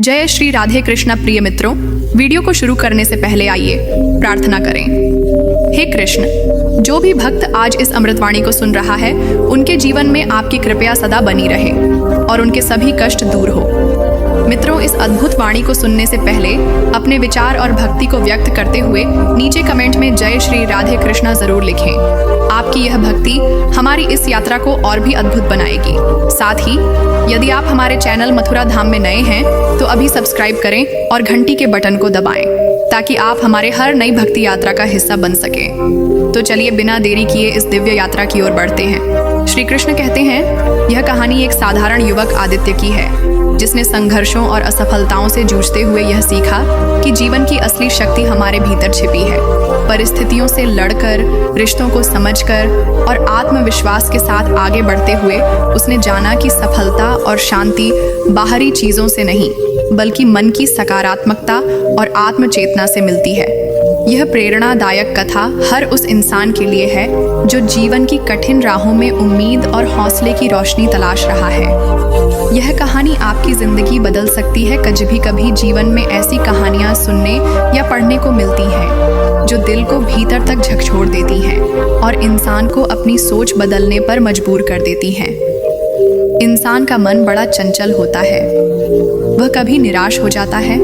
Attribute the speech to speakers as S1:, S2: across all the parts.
S1: जय श्री राधे कृष्ण। प्रिय मित्रों, वीडियो को शुरू करने से पहले आइए प्रार्थना करें। हे कृष्ण, जो भी भक्त आज इस अमृतवाणी को सुन रहा है, उनके जीवन में आपकी कृपया सदा बनी रहे और उनके सभी कष्ट दूर हो। मित्रों, इस अद्भुत वाणी को सुनने से पहले अपने विचार और भक्ति को व्यक्त करते हुए नीचे कमेंट में जय श्री राधे कृष्णा जरूर लिखें। आपकी यह भक्ति हमारी इस यात्रा को और भी अद्भुत बनाएगी। साथ ही यदि आप हमारे चैनल मथुरा धाम में नए हैं तो अभी सब्सक्राइब करें और घंटी के बटन को दबाएं ताकि आप हमारे हर नई भक्ति यात्रा का हिस्सा बन सकें। तो चलिए बिना देरी किए इस दिव्य यात्रा की ओर बढ़ते हैं। श्री कृष्ण कहते हैं, यह कहानी एक साधारण युवक आदित्य की है जिसने संघर्षों और असफलताओं से जूझते हुए यह सीखा कि जीवन की असली शक्ति हमारे भीतर छिपी है। परिस्थितियों से लड़कर, रिश्तों को समझकर और आत्मविश्वास के साथ आगे बढ़ते हुए उसने जाना कि सफलता और शांति बाहरी चीजों से नहीं बल्कि मन की सकारात्मकता और आत्मचेतना से मिलती है। यह प्रेरणादायक कथा हर उस इंसान के लिए है जो जीवन की कठिन राहों में उम्मीद और हौसले की रोशनी तलाश रहा है। यह कहानी आपकी जिंदगी बदल सकती है। कभी कभी जीवन में ऐसी कहानियां सुनने या पढ़ने को मिलती हैं जो दिल को भीतर तक झकझोर देती हैं और इंसान को अपनी सोच बदलने पर मजबूर कर देती हैं। इंसान का मन बड़ा चंचल होता है। वह कभी निराश हो जाता है,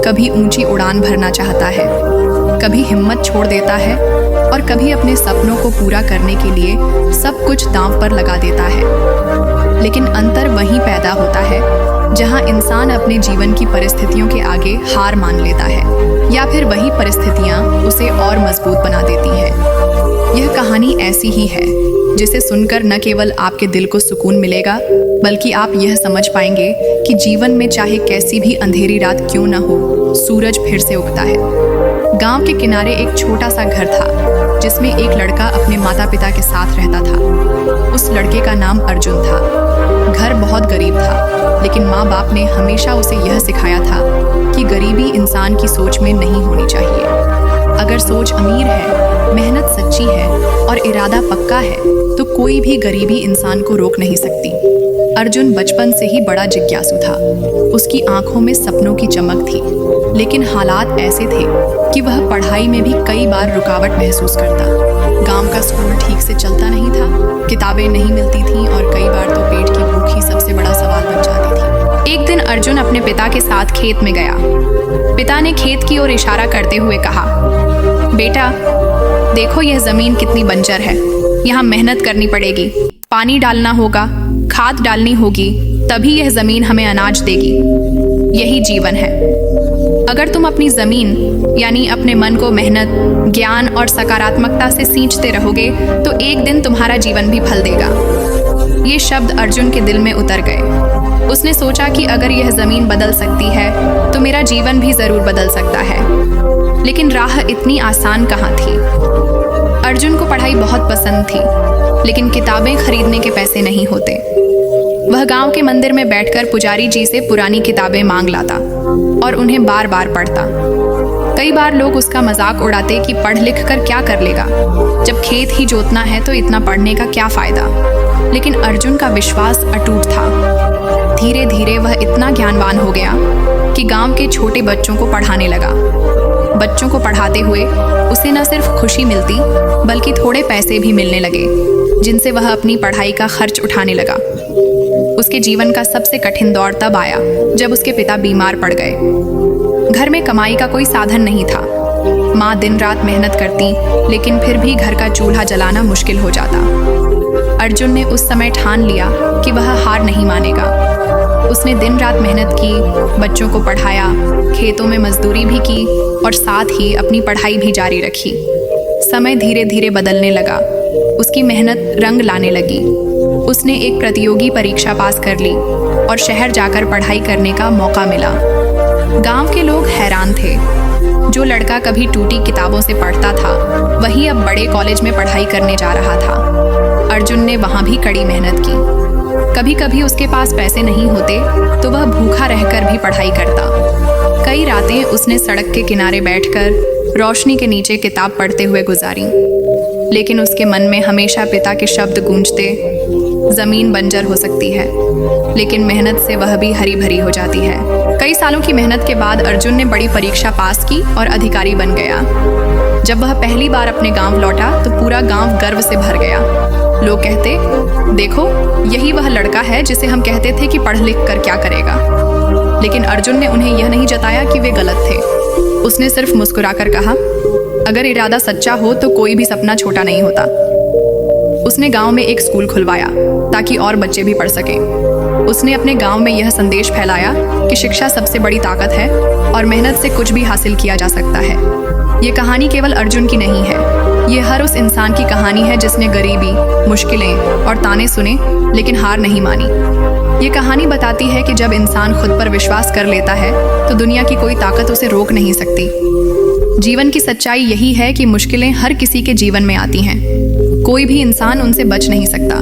S1: कभी ऊंची उड़ान भरना चाहता है, कभी हिम्मत छोड़ देता है और कभी अपने सपनों को पूरा करने के लिए सब कुछ दांव पर लगा देता है। लेकिन अंतर वहीं पैदा होता है जहां इंसान अपने जीवन की परिस्थितियों के आगे हार मान लेता है या फिर वही परिस्थितियां उसे और मजबूत बना देती हैं। यह कहानी ऐसी ही है जिसे सुनकर न केवल आपके दिल को सुकून मिलेगा बल्कि आप यह समझ पाएंगे कि जीवन में चाहे कैसी भी अंधेरी रात क्यों न हो, सूरज फिर से उगता है। गांव के किनारे एक छोटा सा घर था जिसमें एक लड़का अपने माता पिता के साथ रहता था। उस लड़के का नाम अर्जुन था। घर बहुत गरीब था, लेकिन माँ बाप ने हमेशा उसे यह सिखाया था कि गरीबी इंसान की सोच में नहीं होनी चाहिए। अगर सोच अमीर है, मेहनत सच्ची है और इरादा पक्का है तो कोई भी गरीबी इंसान को रोक नहीं सकती। अर्जुन बचपन से ही बड़ा जिज्ञासु था। उसकी आंखों में सपनों की चमक थी, लेकिन हालात ऐसे थे कि वह पढ़ाई में भी कई बार रुकावट महसूस करता। गांव का स्कूल ठीक से चलता नहीं था, किताबें नहीं मिलती थीं और कई बार तो पेट की भूख ही सबसे बड़ा सवाल बन जाती थी। एक दिन अर्जुन अपने पिता के साथ खेत में गया। पिता ने खेत की ओर इशारा करते हुए कहा, बेटा देखो यह जमीन कितनी बंजर है। यहाँ मेहनत करनी पड़ेगी, पानी डालना होगा, खाद डालनी होगी, तभी यह जमीन हमें अनाज देगी। यही जीवन है। अगर तुम अपनी जमीन यानी अपने मन को मेहनत, ज्ञान और सकारात्मकता से सींचते रहोगे तो एक दिन तुम्हारा जीवन भी फल देगा। ये शब्द अर्जुन के दिल में उतर गए। उसने सोचा कि अगर यह जमीन बदल सकती है तो मेरा जीवन भी जरूर बदल सकता है। लेकिन राह इतनी आसान कहाँ थी। अर्जुन को पढ़ाई बहुत पसंद थी, लेकिन किताबें खरीदने के पैसे नहीं होते। वह गांव के मंदिर में बैठकर पुजारी जी से पुरानी किताबें मांग लाता और उन्हें बार बार पढ़ता। कई बार लोग उसका मजाक उड़ाते कि पढ़ लिख कर क्या कर लेगा, जब खेत ही जोतना है तो इतना पढ़ने का क्या फायदा। लेकिन अर्जुन का विश्वास अटूट था। धीरे धीरे वह इतना ज्ञानवान हो गया कि गांव के छोटे बच्चों को पढ़ाने लगा। बच्चों को पढ़ाते हुए उसे न सिर्फ खुशी मिलती बल्कि थोड़े पैसे भी मिलने लगे, जिनसे वह अपनी पढ़ाई का खर्च उठाने लगा। उसके जीवन का सबसे कठिन दौर तब आया जब उसके पिता बीमार पड़ गए। घर में कमाई का कोई साधन नहीं था। माँ दिन रात मेहनत करती, लेकिन फिर भी घर का चूल्हा जलाना मुश्किल हो जाता। अर्जुन ने उस समय ठान लिया कि वह हार नहीं मानेगा। उसने दिन रात मेहनत की, बच्चों को पढ़ाया, खेतों में मजदूरी भी की और साथ ही अपनी पढ़ाई भी जारी रखी। समय धीरे धीरे बदलने लगा। उसकी मेहनत रंग लाने लगी। उसने एक प्रतियोगी परीक्षा पास कर ली और शहर जाकर पढ़ाई करने का मौका मिला। गांव के लोग हैरान थे। जो लड़का कभी टूटी किताबों से पढ़ता था वही अब बड़े कॉलेज में पढ़ाई करने जा रहा था। अर्जुन ने वहाँ भी कड़ी मेहनत की। कभी कभी उसके पास पैसे नहीं होते तो वह भूखा रहकर भी पढ़ाई करता। कई रातें उसने सड़क के किनारे बैठकर रोशनी के नीचे किताब पढ़ते हुए गुजारी। लेकिन उसके मन में हमेशा पिता के शब्द गूंजते, जमीन बंजर हो सकती है, लेकिन मेहनत से वह भी हरी भरी हो जाती है। कई सालों की मेहनत के बाद अर्जुन ने बड़ी परीक्षा पास की और अधिकारी बन गया। जब वह पहली बार अपने गांव लौटा तो पूरा गांव गर्व से भर गया। लोग कहते, देखो यही वह लड़का है जिसे हम कहते थे कि पढ़ लिख कर क्या करेगा। लेकिन अर्जुन ने उन्हें यह नहीं जताया कि वे गलत थे। उसने सिर्फ मुस्कुराकर कहा, अगर इरादा सच्चा हो तो कोई भी सपना छोटा नहीं होता। उसने गांव में एक स्कूल खुलवाया ताकि और बच्चे भी पढ़ सकें। उसने अपने गांव में यह संदेश फैलाया कि शिक्षा सबसे बड़ी ताकत है और मेहनत से कुछ भी हासिल किया जा सकता है। ये कहानी केवल अर्जुन की नहीं है, ये हर उस इंसान की कहानी है जिसने गरीबी, मुश्किलें और ताने सुने लेकिन हार नहीं मानी। ये कहानी बताती है कि जब इंसान खुद पर विश्वास कर लेता है तो दुनिया की कोई ताकत उसे रोक नहीं सकती। जीवन की सच्चाई यही है कि मुश्किलें हर किसी के जीवन में आती हैं, कोई भी इंसान उनसे बच नहीं सकता।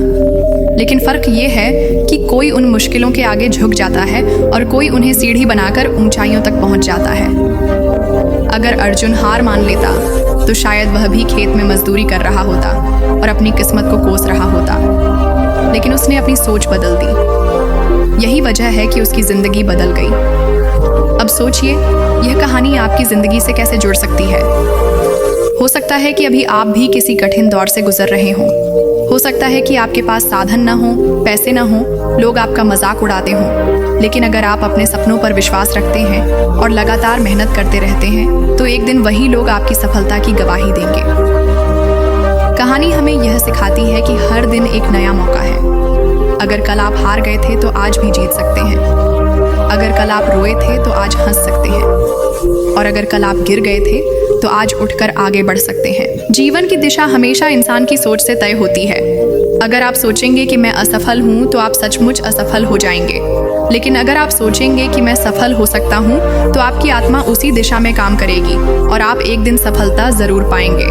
S1: लेकिन फर्क ये है कि कोई उन मुश्किलों के आगे झुक जाता है और कोई उन्हें सीढ़ी बनाकर ऊंचाइयों तक पहुंच जाता है। अगर अर्जुन हार मान लेता तो शायद वह भी खेत में मजदूरी कर रहा होता और अपनी किस्मत को कोस रहा होता। लेकिन उसने अपनी सोच बदल दी। यही वजह है कि उसकी जिंदगी बदल गई। अब सोचिए, यह कहानी आपकी जिंदगी से कैसे जुड़ सकती है। हो सकता है कि अभी आप भी किसी कठिन दौर से गुजर रहे हों। हो सकता है कि आपके पास साधन न हो, पैसे न हो, लोग आपका मजाक उड़ाते हों। लेकिन अगर आप अपने सपनों पर विश्वास रखते हैं और लगातार मेहनत करते रहते हैं तो एक दिन वही लोग आपकी सफलता की गवाही देंगे। कहानी हमें यह सिखाती है कि हर दिन एक नया मौका है। अगर कल आप हार गए थे तो आज भी जीत सकते हैं। अगर कल आप रोए थे तो आज हंस सकते हैं। और अगर कल आप गिर गए थे तो आज उठकर आगे बढ़ सकते हैं। जीवन की दिशा हमेशा इंसान की सोच से तय होती है। अगर आप सोचेंगे कि मैं असफल हूँ तो आप सचमुच असफल हो जाएंगे। लेकिन अगर आप सोचेंगे कि मैं सफल हो सकता हूँ तो आपकी आत्मा उसी दिशा में काम करेगी और आप एक दिन सफलता जरूर पाएंगे।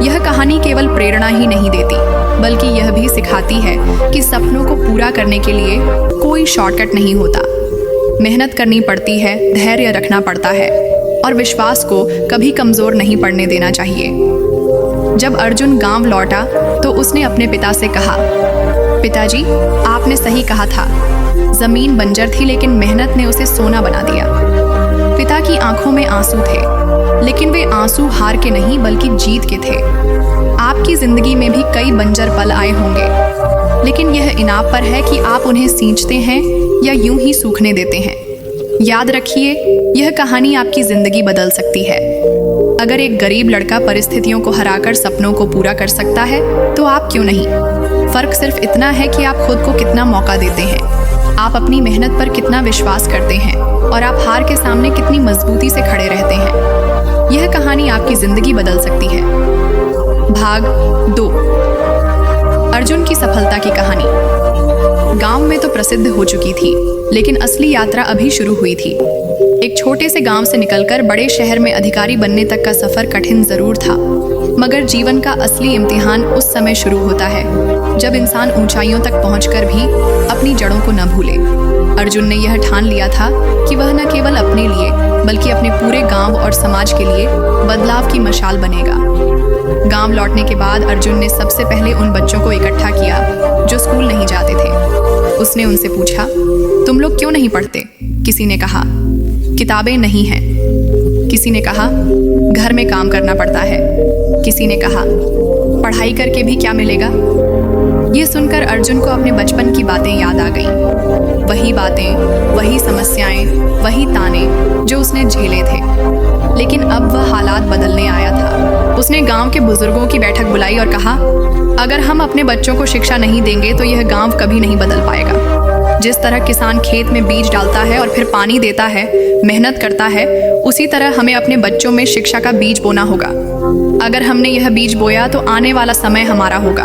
S1: यह कहानी केवल प्रेरणा ही नहीं देती, बल्कि यह भी सिखाती है कि सपनों को पूरा करने के लिए कोई शॉर्टकट नहीं होता। मेहनत करनी पड़ती है, धैर्य रखना पड़ता है और विश्वास को कभी कमजोर नहीं पड़ने देना चाहिए। जब अर्जुन गांव लौटा तो उसने अपने पिता से कहा, पिताजी, आपने सही कहा था। जमीन बंजर थी लेकिन मेहनत ने उसे सोना बना दिया। पिता की आंखों में आंसू थे, लेकिन वे आंसू हार के नहीं बल्कि जीत के थे। आपकी जिंदगी में भी कई बंजर पल आए होंगे, लेकिन यह इन आप पर है कि आप उन्हें सींचते हैं या यूं ही सूखने देते हैं। याद रखिए, यह कहानी आपकी जिंदगी बदल सकती है। अगर एक गरीब लड़का परिस्थितियों को हराकर सपनों को पूरा कर सकता है तो आप क्यों नहीं। फर्क सिर्फ इतना है कि आप खुद को कितना मौका देते हैं, आप अपनी मेहनत पर कितना विश्वास करते हैं और आप हार के सामने कितनी मजबूती से खड़े रहते हैं। यह कहानी आपकी जिंदगी बदल सकती है। भाग 2, अर्जुन की सफलता की कहानी। गांव में तो प्रसिद्ध हो चुकी थी, लेकिन असली यात्रा अभी शुरू हुई थी। एक छोटे से गांव से निकलकर बड़े शहर में अधिकारी बनने तक का सफर कठिन जरूर था, मगर जीवन का असली इम्तिहान उस समय शुरू होता है जब इंसान ऊंचाइयों तक पहुंचकर भी अपनी जड़ों को न भूले। अर्जुन ने यह ठान लिया था कि वह न केवल अपने लिए बल्कि अपने पूरे गांव और समाज के लिए बदलाव की मशाल बनेगा। गांव लौटने के बाद अर्जुन ने सबसे पहले उन बच्चों को इकट्ठा किया जो स्कूल नहीं जाते थे। उसने उनसे पूछा, तुम लोग क्यों नहीं पढ़ते? किसी ने कहा, किताबें नहीं हैं। किसी ने कहा, घर में काम करना पड़ता है। किसी ने कहा, पढ़ाई करके भी क्या मिलेगा। ये सुनकर अर्जुन को अपने बचपन की बातें याद आ गईं। वही बातें, वही समस्याएं, वही ताने जो उसने झेले थे। लेकिन अब वह हालात बदलने आया था। उसने गांव के बुजुर्गों की बैठक बुलाई और कहा, अगर हम अपने बच्चों को शिक्षा नहीं देंगे तो यह गांव कभी नहीं बदल पाएगा। जिस तरह किसान खेत में बीज डालता है और फिर पानी देता है, मेहनत करता है, उसी तरह हमें अपने बच्चों में शिक्षा का बीज बोना होगा। अगर हमने यह बीज बोया तो आने वाला समय हमारा होगा,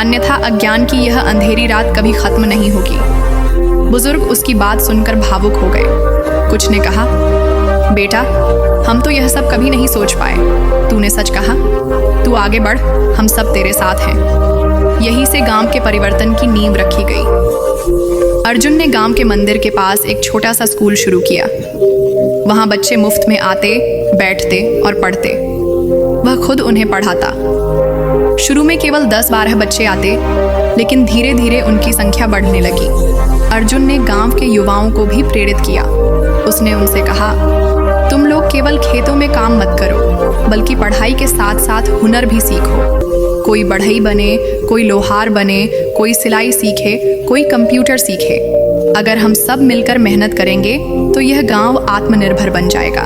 S1: अन्यथा अज्ञान की यह अंधेरी रात कभी खत्म नहीं होगी। बुजुर्ग उसकी बात सुनकर भावुक हो गए। कुछ ने कहा, बेटा, हम तो यह सब कभी नहीं सोच पाए। तूने सच कहा, तू आगे बढ़, हम सब तेरे साथ हैं। यहीं से गांव के परिवर्तन की नींव रखी गई। अर्जुन ने गांव के मंदिर के पास एक छोटा सा स्कूल शुरू किया। वहां बच्चे मुफ्त में आते, बैठते और पढ़ते। वह खुद उन्हें पढ़ाता। शुरू में केवल 10-12 बच्चे आते, लेकिन धीरे धीरे उनकी संख्या बढ़ने लगी। अर्जुन ने गांव के युवाओं को भी प्रेरित किया। उसने उनसे कहा, तुम लोग केवल खेतों में काम मत करो, बल्कि पढ़ाई के साथ साथ हुनर भी सीखो। कोई बढ़ई बने, कोई लोहार बने, कोई सिलाई सीखे, कोई कंप्यूटर सीखे। अगर हम सब मिलकर मेहनत करेंगे तो यह गांव आत्मनिर्भर बन जाएगा।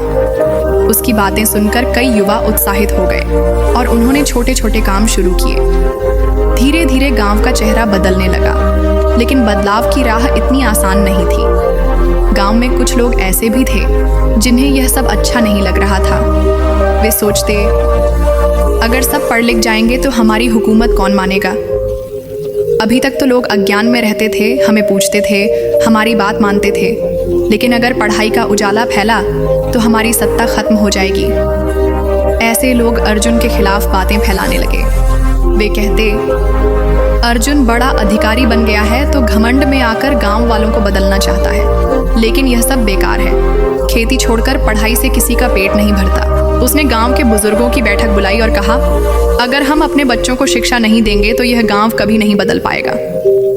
S1: उसकी बातें सुनकर कई युवा उत्साहित हो गए और उन्होंने छोटे छोटे काम शुरू किए। धीरे धीरे गांव का चेहरा बदलने लगा, लेकिन बदलाव की राह इतनी आसान नहीं थी। गांव में कुछ लोग ऐसे भी थे जिन्हें यह सब अच्छा नहीं लग रहा था। वे सोचते, अगर सब पढ़ लिख जाएंगे तो हमारी हुकूमत कौन मानेगा। अभी तक तो लोग अज्ञान में रहते थे, हमें पूछते थे, हमारी बात मानते थे, लेकिन अगर पढ़ाई का उजाला फैला तो हमारी सत्ता खत्म हो जाएगी। ऐसे लोग अर्जुन के खिलाफ बातें फैलाने लगे। वे कहते, अर्जुन बड़ा अधिकारी बन गया है तो घमंड में आकर गांव वालों को बदलना चाहता है, लेकिन यह सब बेकार है। खेती छोड़कर पढ़ाई से किसी का पेट नहीं भरता। उसने गांव के बुजुर्गों की बैठक बुलाई और कहा, अगर हम अपने बच्चों को शिक्षा नहीं देंगे तो यह गांव कभी नहीं बदल पाएगा।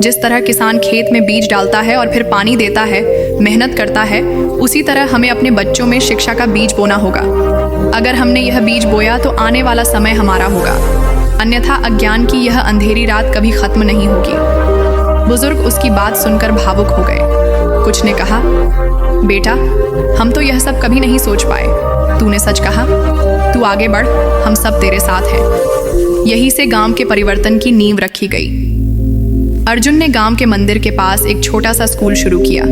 S1: जिस तरह किसान खेत में बीज डालता है और फिर पानी देता है, मेहनत करता है, उसी तरह हमें अपने बच्चों में शिक्षा का बीज बोना होगा। अगर हमने यह बीज बोया तो आने वाला समय हमारा होगा, अन्यथा अज्ञान की यह अंधेरी रात कभी खत्म नहीं होगी। बुजुर्ग उसकी बात सुनकर भावुक हो गए। कुछ ने कहा, बेटा, हम तो यह सब कभी नहीं सोच पाए। तूने सच कहा, तू आगे बढ़, हम सब तेरे साथ हैं। यही से गांव के परिवर्तन की नींव रखी गई। अर्जुन ने गांव के मंदिर के पास एक छोटा सा स्कूल शुरू किया।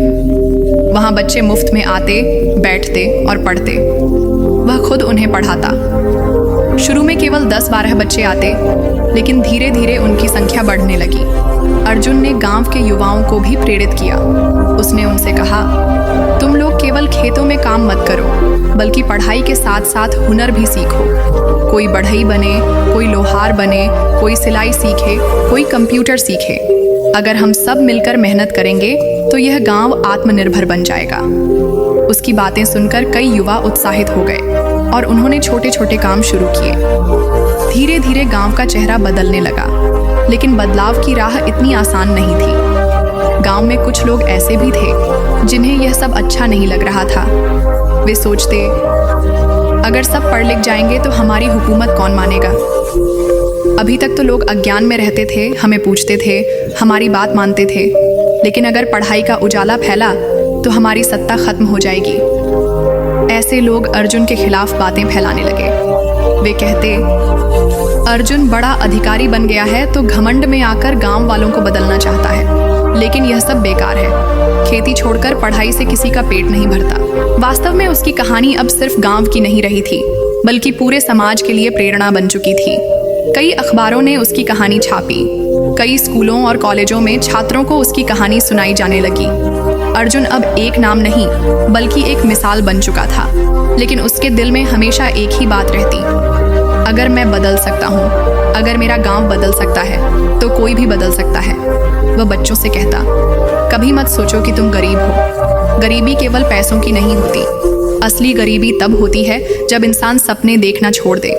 S1: वहां बच्चे मुफ्त में आते, बैठते और पढ़ते। वह खुद उन्हें पढ़ाता। शुरू में केवल 10-12 बच्चे आते, लेकिन धीरे धीरे उनकी संख्या बढ़ने लगी। अर्जुन ने गांव के युवाओं को भी प्रेरित किया। उसने उनसे कहा, तुम लोग केवल खेतों में काम मत करो, बल्कि पढ़ाई के साथ साथ हुनर भी सीखो। कोई बढ़ई बने, कोई लोहार बने, कोई सिलाई सीखे, कोई कंप्यूटर सीखे। अगर हम सब मिलकर मेहनत करेंगे तो यह गांव आत्मनिर्भर बन जाएगा। उसकी बातें सुनकर कई युवा उत्साहित हो गए और उन्होंने छोटे छोटे काम शुरू किए। धीरे धीरे गांव का चेहरा बदलने लगा, लेकिन बदलाव की राह इतनी आसान नहीं थी। गांव में कुछ लोग ऐसे भी थे जिन्हें यह सब अच्छा नहीं लग रहा था। वे सोचते, अगर सब पढ़ लिख जाएंगे तो हमारी हुकूमत कौन मानेगा। अभी तक तो लोग अज्ञान में रहते थे, हमें पूछते थे, हमारी बात मानते थे, लेकिन अगर पढ़ाई का उजाला फैला तो हमारी सत्ता खत्म हो जाएगी। ऐसे लोग अर्जुन के खिलाफ बातें फैलाने लगे। वे कहते, अर्जुन बड़ा अधिकारी बन गया है तो घमंड में आकर गांव वालों को बदलना चाहता है, लेकिन यह सब बेकार है। खेती छोड़कर पढ़ाई से किसी का पेट नहीं भरता। वास्तव में उसकी कहानी अब सिर्फ गांव की नहीं रही थी, बल्कि पूरे समाज के लिए प्रेरणा बन चुकी थी। कई अखबारों ने उसकी कहानी छापी। कई स्कूलों और कॉलेजों में छात्रों को उसकी कहानी सुनाई जाने लगी। अर्जुन अब एक नाम नहीं, बल्कि एक मिसाल बन चुका था, लेकिन उसके दिल में हमेशा एक ही बात रहती, अगर मैं बदल सकता हूँ, अगर मेरा गांव बदल सकता है तो कोई भी बदल सकता है। वह बच्चों से कहता, कभी मत सोचो कि तुम गरीब हो। गरीबी केवल पैसों की नहीं होती। असली गरीबी तब होती है जब इंसान सपने देखना छोड़ दे।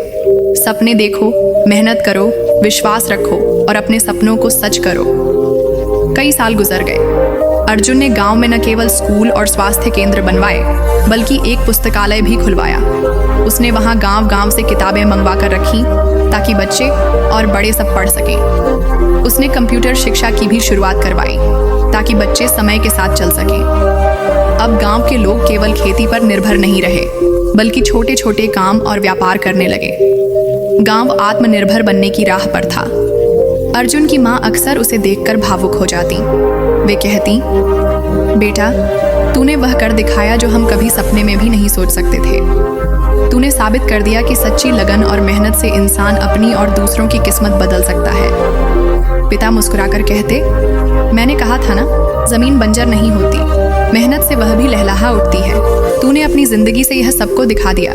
S1: सपने देखो, मेहनत करो, विश्वास रखो और अपने सपनों को सच करो। कई साल गुजर गए। अर्जुन ने गांव में न केवल स्कूल और स्वास्थ्य केंद्र बनवाए, बल्कि एक पुस्तकालय भी खुलवाया। उसने वहां गांव-गांव से किताबें मंगवा कर रखी ताकि बच्चे और बड़े सब पढ़ सकें। उसने कंप्यूटर शिक्षा की भी शुरुआत करवाई ताकि बच्चे समय के साथ चल सकें। अब गांव के लोग केवल खेती पर निर्भर नहीं रहे, बल्कि छोटे छोटे काम और व्यापार करने लगे। गांव आत्मनिर्भर बनने की राह पर था। अर्जुन की माँ अक्सर उसे देखकर भावुक हो जाती। वे कहती, बेटा, तूने वह कर दिखाया जो हम कभी सपने में भी नहीं सोच सकते थे। तूने साबित कर दिया कि सच्ची लगन और मेहनत से इंसान अपनी और दूसरों की किस्मत बदल सकता है। पिता मुस्कुराकर कहते, मैंने कहा था ना, जमीन बंजर नहीं होती, मेहनत से वह भी लहलहा उठती है। तूने अपनी जिंदगी से यह सबको दिखा दिया।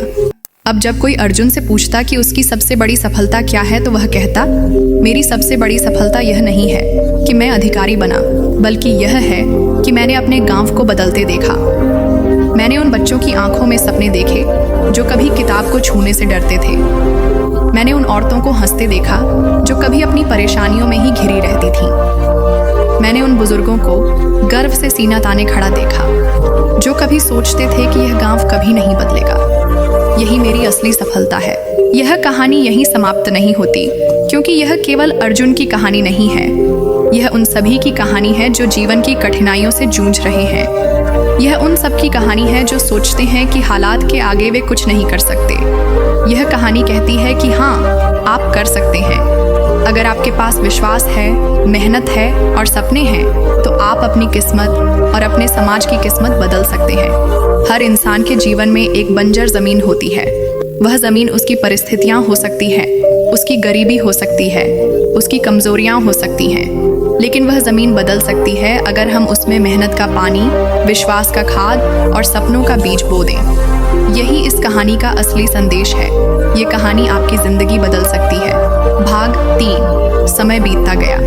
S1: अब जब कोई अर्जुन से पूछता कि उसकी सबसे बड़ी सफलता क्या है तो वह कहता, मेरी सबसे बड़ी सफलता यह नहीं है कि मैं अधिकारी बना, बल्कि यह है कि मैंने अपने गांव को बदलते देखा। मैंने उन बच्चों की आंखों में सपने देखे जो कभी किताब को छूने से डरते थे। मैंने उन औरतों को हंसते देखा जो कभी अपनी परेशानियों में ही घिरी रहती थीं। मैंने उन बुजुर्गों को गर्व से सीना ताने खड़ा देखा जो कभी सोचते थे कि यह गांव कभी नहीं बदलेगा। यही मेरी असली सफलता है। यह कहानी यहीं समाप्त नहीं होती, क्योंकि यह केवल अर्जुन की कहानी नहीं है। यह उन सभी की कहानी है जो जीवन की कठिनाइयों से जूझ रहे हैं। यह उन सब की कहानी है जो सोचते हैं कि हालात के आगे वे कुछ नहीं कर सकते। यह कहानी कहती है कि हाँ, आप कर सकते हैं। अगर आपके पास विश्वास है, मेहनत है और सपने हैं, तो आप अपनी किस्मत और अपने समाज की किस्मत बदल सकते हैं। हर इंसान के जीवन में एक बंजर जमीन होती है। वह जमीन उसकी परिस्थितियां हो सकती है, उसकी गरीबी हो सकती है, उसकी कमजोरियां हो सकती हैं, लेकिन वह जमीन बदल सकती है अगर हम उसमें मेहनत का पानी, विश्वास का खाद और सपनों का बीज बो दें। यही इस कहानी का असली संदेश है। ये कहानी आपकी जिंदगी बदल सकती है। भाग 3। समय बीतता गया।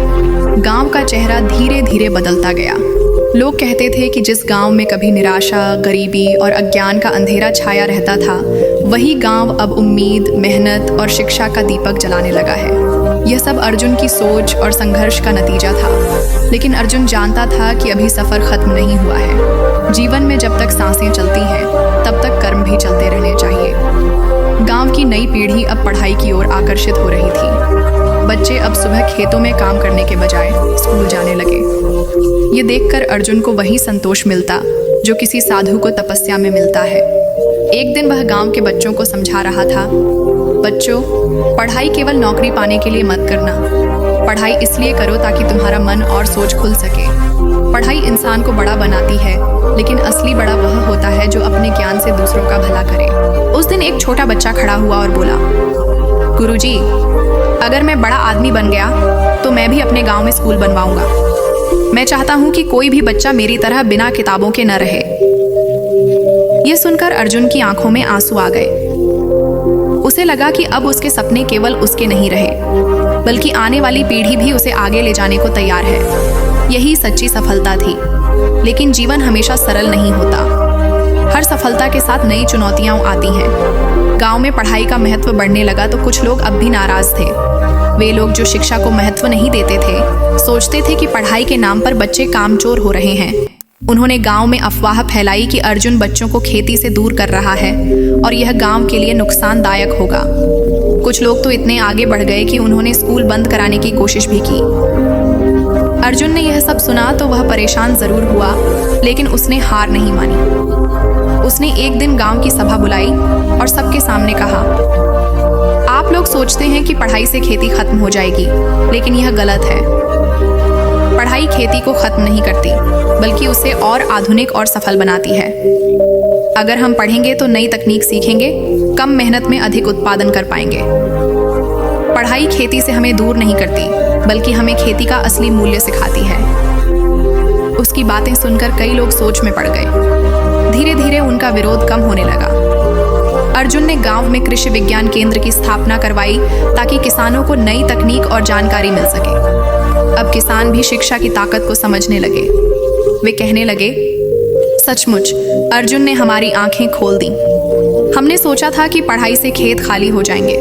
S1: गांव का चेहरा धीरे धीरे बदलता गया। लोग कहते थे कि जिस गांव में कभी निराशा, गरीबी और अज्ञान का अंधेरा छाया रहता था, वही गांव अब उम्मीद, मेहनत और शिक्षा का दीपक जलाने लगा है। यह सब अर्जुन की सोच और संघर्ष का नतीजा था। लेकिन अर्जुन जानता था कि अभी सफर खत्म नहीं हुआ है। जीवन में जब तक सांसें चलती हैं, तब तक कर्म भी चलते रहने चाहिए। गांव की नई पीढ़ी अब पढ़ाई की ओर आकर्षित हो रही थी। बच्चे अब सुबह खेतों में काम करने के बजाय स्कूल जाने लगे। ये देखकर अर्जुन को वही संतोष मिलता जो किसी साधु को तपस्या में मिलता है। एक दिन वह गांव के बच्चों को समझा रहा था, बच्चों, पढ़ाई केवल नौकरी पाने के लिए मत करना। पढ़ाई इसलिए करो ताकि तुम्हारा मन और सोच खुल सके। पढ़ाई इंसान को बड़ा बनाती है, लेकिन असली बड़ा वह होता है जो अपने ज्ञान से दूसरों का भला करे। उस दिन एक छोटा बच्चा खड़ा हुआ और बोला, गुरुजी, अगर मैं बड़ा आदमी बन गया तो मैं भी अपने गांव में स्कूल बनवाऊंगा। मैं चाहता हूं कि कोई भी बच्चा मेरी तरह बिना किताबों के न रहे। यह सुनकर अर्जुन की आंखों में आंसू आ गए। उसे लगा कि अब उसके सपने केवल उसके नहीं रहे, बल्कि आने वाली पीढ़ी भी उसे आगे ले जाने को तैयार है। यही सच्ची सफलता थी। लेकिन जीवन हमेशा सरल नहीं होता। हर सफलता के साथ नई चुनौतियां आती हैं। गांव में पढ़ाई का महत्व बढ़ने लगा तो कुछ लोग अब भी नाराज थे। वे लोग जो शिक्षा को महत्व नहीं देते थे, सोचते थे कि पढ़ाई के नाम पर बच्चे कामचोर हो रहे हैं। उन्होंने गांव में अफवाह फैलाई कि अर्जुन बच्चों को खेती से दूर कर रहा है और यह गांव के लिए नुकसानदायक होगा। कुछ लोग तो इतने आगे बढ़ गए कि उन्होंने स्कूल बंद कराने की कोशिश भी की। अर्जुन ने यह सब सुना तो वह परेशान जरूर हुआ, लेकिन उसने हार नहीं मानी। उसने एक दिन गांव की सभा बुलाई और सबके सामने कहा, आप लोग सोचते हैं कि पढ़ाई से खेती खत्म हो जाएगी, लेकिन यह गलत है। पढ़ाई खेती को खत्म नहीं करती, बल्कि उसे और आधुनिक और सफल बनाती है। अगर हम पढ़ेंगे तो नई तकनीक सीखेंगे, कम मेहनत में अधिक उत्पादन कर पाएंगे। पढ़ाई खेती से हमें दूर नहीं करती, बल्कि हमें खेती का असली मूल्य सिखाती है। उसकी बातें सुनकर कई लोग सोच में पड़ गए। धीरे धीरे उनका विरोध कम होने लगा। अर्जुन ने गांव में कृषि विज्ञान केंद्र की स्थापना करवाई ताकि किसानों को नई तकनीक और जानकारी मिल सके। अब किसान भी शिक्षा की ताकत को समझने लगे। वे कहने लगे, सचमुच अर्जुन ने हमारी आंखें खोल दी। हमने सोचा था कि पढ़ाई से खेत खाली हो जाएंगे,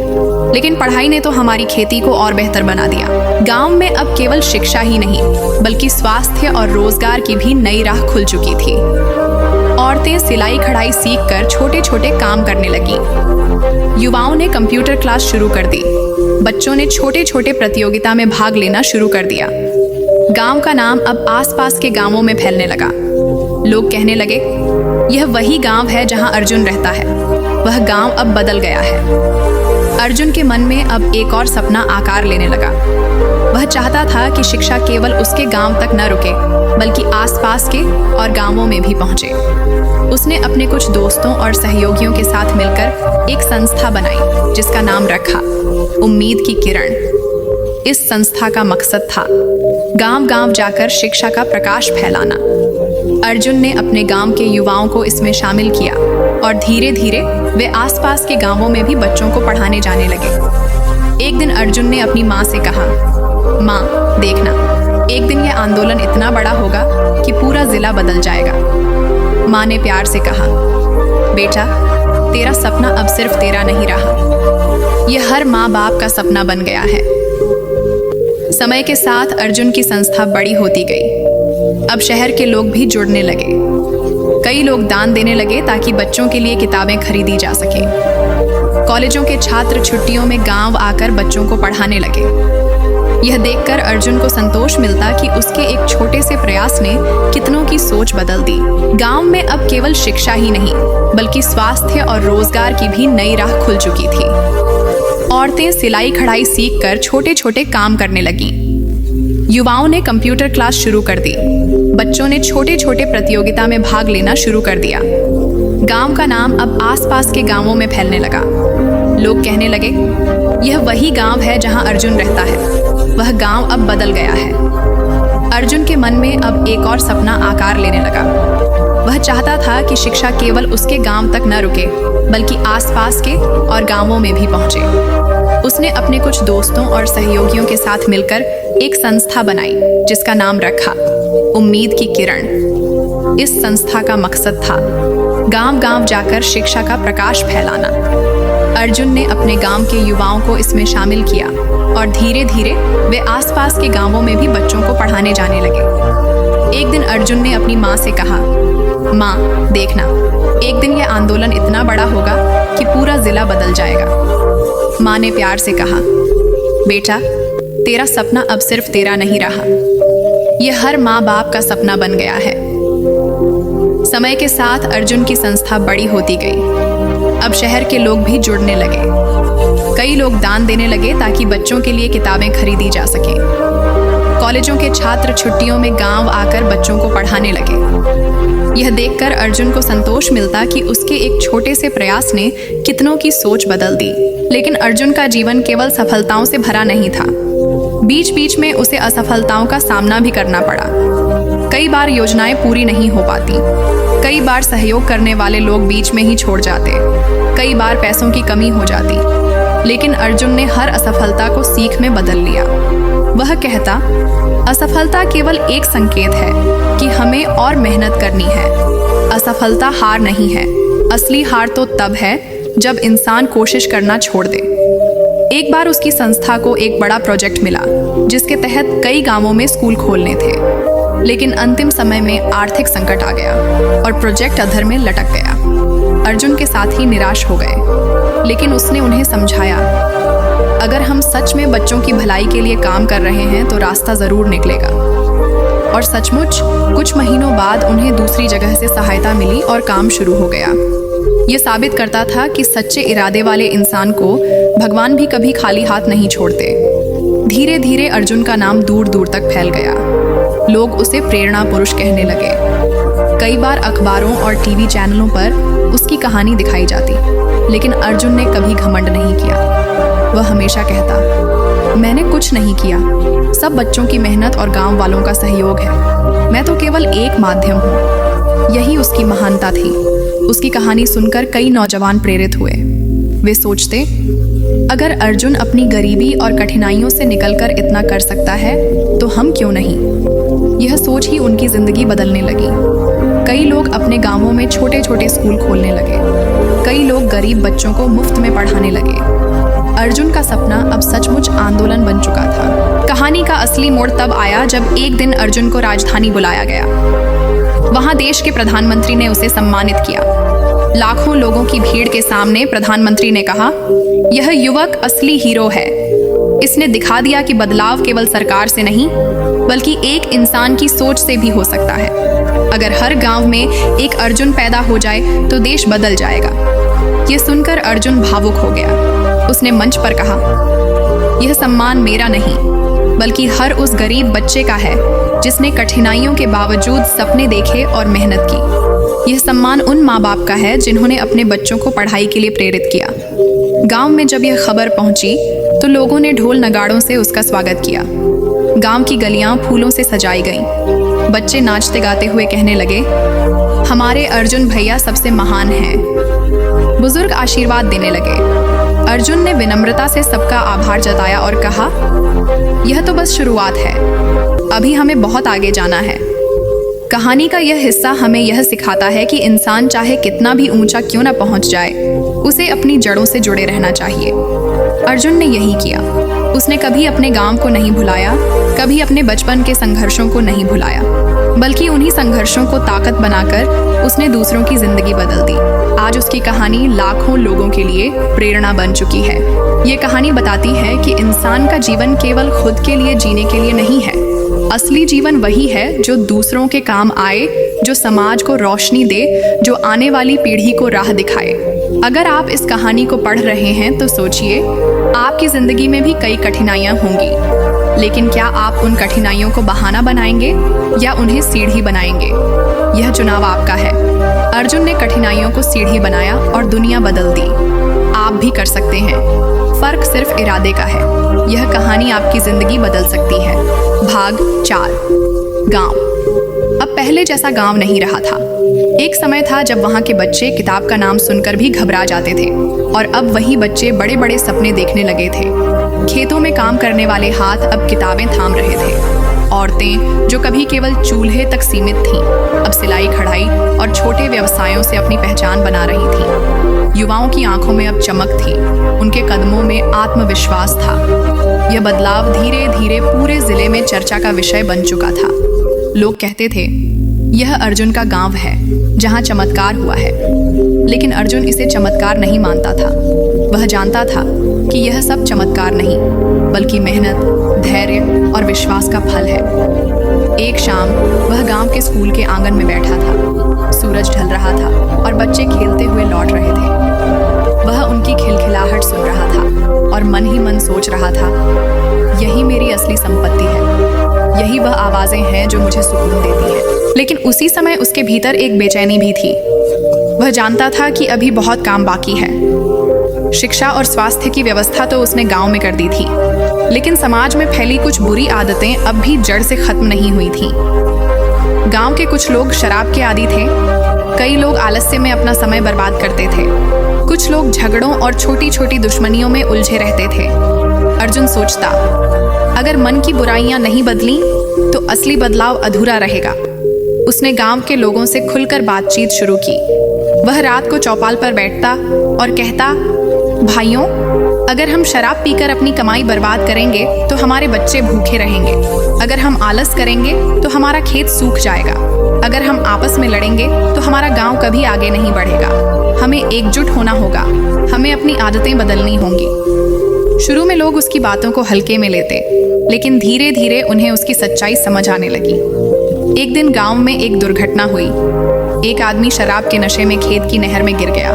S1: लेकिन पढ़ाई ने तो हमारी खेती को और बेहतर बना दिया। गांव में अब केवल शिक्षा ही नहीं, बल्कि स्वास्थ्य और रोजगार की भी नई राह खुल चुकी थी। औरतें सिलाई कढ़ाई सीखकर छोटे छोटे काम करने लगी। युवाओं ने कंप्यूटर क्लास शुरू कर दी। बच्चों ने छोटे छोटे प्रतियोगिता में भाग लेना शुरू कर दिया। गांव का नाम अब आसपास के गांवों में फैलने लगा। लोग कहने लगे, यह वही गांव है जहां अर्जुन रहता है। वह गांव अब बदल गया है। अर्जुन के मन में अब एक और सपना आकार लेने लगा। वह चाहता था कि शिक्षा केवल उसके गांव तक न रुके, बल्कि आसपास के और गांवों में भी पहुंचे। उसने अपने कुछ दोस्तों और सहयोगियों के साथ मिलकर एक संस्था बनाई, जिसका नाम रखा उम्मीद की किरण। इस संस्था का मकसद था गांव-गांव जाकर शिक्षा का प्रकाश फैलाना। अर्जुन ने अपने गांव के युवाओं को इसमें शामिल किया और धीरे धीरे वे आसपास के गांवों में भी बच्चों को पढ़ाने जाने लगे। एक दिन अर्जुन ने अपनी माँ से कहा, माँ देखना, एक दिन यह आंदोलन इतना बड़ा होगा कि पूरा जिला बदल जाएगा। माँ ने प्यार से कहा, बेटा तेरा सपना अब सिर्फ तेरा नहीं रहा, यह हर माँ बाप का सपना बन गया है। समय के साथ अर्जुन की संस्था बड़ी होती गई। अब शहर के लोग भी जुड़ने लगे। कई लोग दान देने लगे ताकि बच्चों के लिए किताबें खरीदी जा सके। कॉलेजों के छात्र छुट्टियों में गांव आकर बच्चों को पढ़ाने लगे। यह देखकर अर्जुन को संतोष मिलता कि उसके एक छोटे से प्रयास ने कितनों की सोच बदल दी। गांव में अब केवल शिक्षा ही नहीं, बल्कि स्वास्थ्य और रोजगार की भी नई राह खुल चुकी थी। औरतें सिलाई कढ़ाई सीखकर छोटे छोटे काम करने लगीं। युवाओं ने कंप्यूटर क्लास शुरू कर दी। बच्चों ने छोटे छोटे प्रतियोगिता में भाग लेना शुरू कर दिया। गांव का नाम अब आसपास के गांवों में फैलने लगा। लोग कहने लगे, यह वही गांव है जहां अर्जुन रहता है। वह गांव अब बदल गया है। अर्जुन के मन में अब एक और सपना आकार लेने लगा। वह चाहता था कि शिक्षा केवल उसके गांव तक न रुके, बल्कि आसपास के और गांवों में भी पहुंचे। उसने अपने कुछ दोस्तों और सहयोगियों के साथ मिलकर एक संस्था बनाई, जिसका नाम रखा उम्मीद की किरण। इस संस्था का मकसद था गांव-गांव जाकर शिक्षा का प्रकाश फैलाना। अर्जुन ने अपने गांव के युवाओं को इसमें शामिल किया और धीरे धीरे वे आसपास के गांवों में भी बच्चों को पढ़ाने जाने लगे। एक दिन अर्जुन ने अपनी माँ से कहा, माँ देखना, एक दिन यह आंदोलन इतना बड़ा होगा कि पूरा जिला बदल जाएगा। माँ ने प्यार से कहा, बेटा तेरा सपना अब सिर्फ तेरा नहीं रहा, यह हर माँ बाप का सपना बन गया है। समय के साथ अर्जुन की संस्था बड़ी होती गई। अब शहर के लोग भी जुड़ने लगे। कई लोग दान देने लगे ताकि बच्चों के लिए किताबें खरीदी जा सकें। कॉलेजों के छात्र छुट्टियों में गांव आकर बच्चों को पढ़ाने लगे। यह देखकर अर्जुन को संतोष मिलता कि उसके एक छोटे से प्रयास ने कितनों की सोच बदल दी। लेकिन अर्जुन का जीवन केवल सफलताओं से भरा नहीं था। बीच बीच में उसे असफलताओं का सामना भी करना पड़ा। कई बार योजनाएं पूरी नहीं हो पाती। कई बार सहयोग करने वाले लोग बीच में ही छोड़ जाते। कई बार पैसों की कमी हो जाती। लेकिन अर्जुन ने हर असफलता को सीख में बदल लिया। वह कहता, असफलता केवल एक संकेत है कि हमें और मेहनत करनी है। असफलता हार नहीं है। असली हार तो तब है जब इंसान कोशिश करना छोड़ दे। एक बार उसकी संस्था को एक बड़ा प्रोजेक्ट मिला, जिसके तहत कई गांवों में स्कूल खोलने थे। लेकिन अंतिम समय में आर्थिक संकट आ गया और प्रोजेक्ट अधर में लटक गया। अर्जुन के साथी निराश हो गए, लेकिन उसने उन्हें समझाया, अगर हम सच में बच्चों की भलाई के लिए काम कर रहे हैं तो रास्ता जरूर निकलेगा। और सचमुच कुछ महीनों बाद उन्हें दूसरी जगह से सहायता मिली और काम शुरू हो गया। ये साबित करता था कि सच्चे इरादे वाले इंसान को भगवान भी कभी खाली हाथ नहीं छोड़ते। धीरे धीरे अर्जुन का नाम दूर दूर तक फैल गया। लोग उसे प्रेरणा पुरुष कहने लगे। कई बार अखबारों और टीवी चैनलों पर उसकी कहानी दिखाई जाती, लेकिन अर्जुन ने कभी घमंड नहीं किया। वह हमेशा कहता, मैंने कुछ नहीं किया, सब बच्चों की मेहनत और गांव वालों का सहयोग है। मैं तो केवल एक माध्यम हूँ। यही उसकी महानता थी। उसकी कहानी सुनकर कई नौजवान प्रेरित हुए। वे सोचते, अगर अर्जुन अपनी गरीबी और कठिनाइयों से निकलकर इतना कर सकता है तो हम क्यों नहीं। यह सोच ही उनकी जिंदगी बदलने लगी। कई लोग अपने गांवों में छोटे छोटे स्कूल खोलने लगे। कई लोग गरीब बच्चों को मुफ्त में पढ़ाने लगे। अर्जुन का सपना अब सचमुच आंदोलन बन चुका था। कहानी का असली मोड़ तब आया जब एक दिन अर्जुन को राजधानी बुलाया गया। वहां देश के प्रधानमंत्री ने उसे सम्मानित किया। लाखों लोगों की भीड़ के सामने प्रधानमंत्री ने कहा, यह युवक असली हीरो है। इसने दिखा दिया कि बदलाव केवल सरकार से नहीं, बल्कि एक इंसान की सोच से भी हो सकता है। अगर हर गांव में एक अर्जुन पैदा हो जाए तो देश बदल जाएगा। यह सुनकर अर्जुन भावुक हो गया। उसने मंच पर कहा, यह सम्मान मेरा नहीं, बल्कि हर उस गरीब बच्चे का है जिसने कठिनाइयों के बावजूद सपने देखे और मेहनत की। यह सम्मान उन माँ बाप का है जिन्होंने अपने बच्चों को पढ़ाई के लिए प्रेरित किया। गांव में जब यह खबर पहुंची तो लोगों ने ढोल नगाड़ों से उसका स्वागत किया। गांव की गलियां फूलों से सजाई गईं। बच्चे नाचते गाते हुए कहने लगे, हमारे अर्जुन भैया सबसे महान हैं। बुजुर्ग आशीर्वाद देने लगे। अर्जुन ने विनम्रता से सबका आभार जताया और कहा, यह तो बस शुरुआत है, अभी हमें बहुत आगे जाना है। कहानी का यह हिस्सा हमें यह सिखाता है कि इंसान चाहे कितना भी ऊंचा क्यों ना पहुंच जाए, उसे अपनी जड़ों से जुड़े रहना चाहिए। अर्जुन ने यही किया। उसने कभी अपने गांव को नहीं भुलाया, कभी अपने बचपन के संघर्षों को नहीं भुलाया, बल्कि उन्हीं संघर्षों को ताकत बनाकर उसने दूसरों की जिंदगी बदल दी। आज उसकी कहानी लाखों लोगों के लिए प्रेरणा बन चुकी है। ये कहानी बताती है कि इंसान का जीवन केवल खुद के लिए जीने के लिए नहीं है। असली जीवन वही है जो दूसरों के काम आए, जो समाज को रोशनी दे, जो आने वाली पीढ़ी को राह दिखाए। अगर आप इस कहानी को पढ़ रहे हैं तो सोचिए, आपकी जिंदगी में भी कई कठिनाइयां होंगी, लेकिन क्या आप उन कठिनाइयों को बहाना बनाएंगे या उन्हें सीढ़ी बनाएंगे? यह चुनाव आपका है। अर्जुन ने कठिनाइयों को सीढ़ी बनाया और दुनिया बदल दी। आप भी कर सकते हैं। फर्क सिर्फ इरादे का है। यह कहानी आपकी जिंदगी बदल सकती है। भाग 4। गांव। अब पहले जैसा गांव नहीं रहा था। एक समय था जब वहां के बच्चे किताब का नाम सुनकर भी घबरा जाते थे, और अब वही बच्चे बड़े बड़े सपने देखने लगे थे। खेतों में काम करने वाले हाथ अब किताबें थाम रहे थे। औरतें जो कभी केवल चूल्हे तक सीमित थीं, अब सिलाई कढ़ाई और छोटे व्यवसायों से अपनी पहचान बना रही थीं। युवाओं की आंखों में अब चमक थी, उनके कदमों में आत्मविश्वास था। यह बदलाव धीरे धीरे पूरे जिले में चर्चा का विषय बन चुका था। लोग कहते थे, यह अर्जुन का गांव है जहां चमत्कार हुआ है। लेकिन अर्जुन इसे चमत्कार नहीं मानता था। वह जानता था कि यह सब चमत्कार नहीं, बल्कि मेहनत, धैर्य और विश्वास का फल है। एक शाम वह गांव के स्कूल के आंगन में बैठा था। सूरज ढल रहा था और बच्चे खेलते हुए लौट रहे थे। वह उनकी खिलखिलाहट सुन रहा था और मन ही मन सोच रहा था, यही मेरी असली संपत्ति है। यही वह आवाजें हैं जो मुझे सुकून देती हैं। लेकिन उसी समय उसके भीतर एक बेचैनी भी थी। वह जानता था कि अभी बहुत काम बाकी है। शिक्षा और स्वास्थ्य की व्यवस्था तो उसने गांव में कर दी थी, लेकिन समाज में फैली कुछ बुरी आदतें अब भी जड़ से खत्म नहीं हुई थीं। गांव के कुछ लोग शराब के आदी थे। कई लोग आलस्य में अपना समय बर्बाद करते थे। कुछ लोग झगड़ों और छोटी छोटी दुश्मनियों में उलझे रहते थे। अर्जुन सोचता, अगर मन की बुराइयां नहीं बदली तो असली बदलाव अधूरा रहेगा। उसने गांव के लोगों से खुलकर बातचीत शुरू की। वह रात को चौपाल पर बैठता और कहता, भाइयों, अगर हम शराब पीकर अपनी कमाई बर्बाद करेंगे तो हमारे बच्चे भूखे रहेंगे। अगर हम आलस करेंगे तो हमारा खेत सूख जाएगा। अगर हम आपस में लड़ेंगे तो हमारा गांव कभी आगे नहीं बढ़ेगा। हमें एकजुट होना होगा। हमें अपनी आदतें बदलनी होंगी। शुरू में लोग उसकी बातों को हल्के में लेते, लेकिन धीरे धीरे उन्हें उसकी सच्चाई समझ आने लगी। एक दिन गांव में एक दुर्घटना हुई। एक आदमी शराब के नशे में खेत की नहर में गिर गया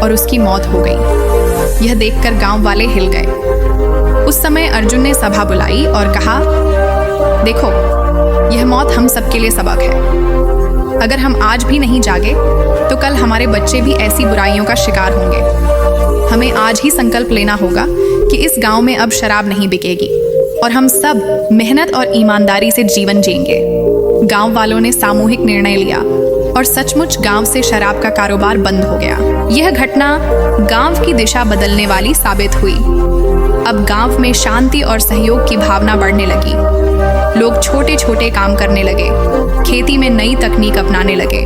S1: और उसकी मौत हो गई। यह देखकर गांव वाले हिल गए। उस समय अर्जुन ने सभा बुलाई और कहा, देखो, यह मौत हम सबके लिए सबक है। अगर हम आज भी नहीं जागे तो कल हमारे बच्चे भी ऐसी बुराइयों का शिकार होंगे। हमें आज ही संकल्प लेना होगा कि इस गांव में अब शराब नहीं बिकेगी और हम सब मेहनत और ईमानदारी से जीवन जिएंगे। गांव वालों ने सामूहिक निर्णय लिया और सचमुच गांव से शराब का कारोबार बंद हो गया। यह घटना गांव की दिशा बदलने वाली साबित हुई। अब गांव में शांति और सहयोग की भावना बढ़ने लगी। लोग छोटे छोटे काम करने लगे, खेती में नई तकनीक अपनाने लगे।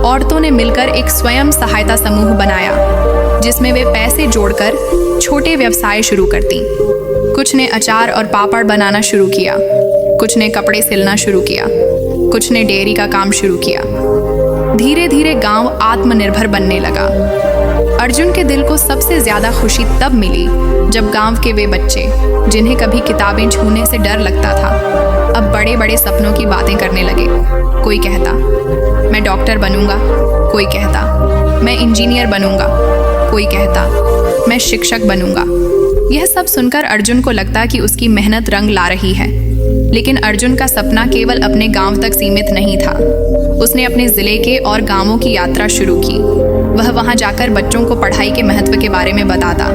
S1: औरतों ने मिलकर एक स्वयं सहायता समूह बनाया, जिसमें वे पैसे जोड़कर छोटे व्यवसाय शुरू करती। कुछ ने अचार और पापड़ बनाना शुरू किया, कुछ ने कपड़े सिलना शुरू किया, कुछ ने डेयरी का काम शुरू किया। धीरे धीरे गांव आत्मनिर्भर बनने लगा। अर्जुन के दिल को सबसे ज्यादा खुशी तब मिली जब गांव के वे बच्चे, जिन्हें कभी किताबें छूने से डर लगता था, अब बड़े बड़े सपनों की बातें करने लगे। कोई कहता, मैं डॉक्टर बनूंगा। कोई कहता, मैं इंजीनियर बनूंगा। कोई कहता, मैं शिक्षक बनूंगा। यह सब सुनकर अर्जुन को लगता कि उसकी मेहनत रंग ला रही है। लेकिन अर्जुन का सपना केवल अपने गांव तक सीमित नहीं था। उसने अपने जिले के और गांवों की यात्रा शुरू की। वह वहां जाकर बच्चों को पढ़ाई के महत्व के बारे में बताता,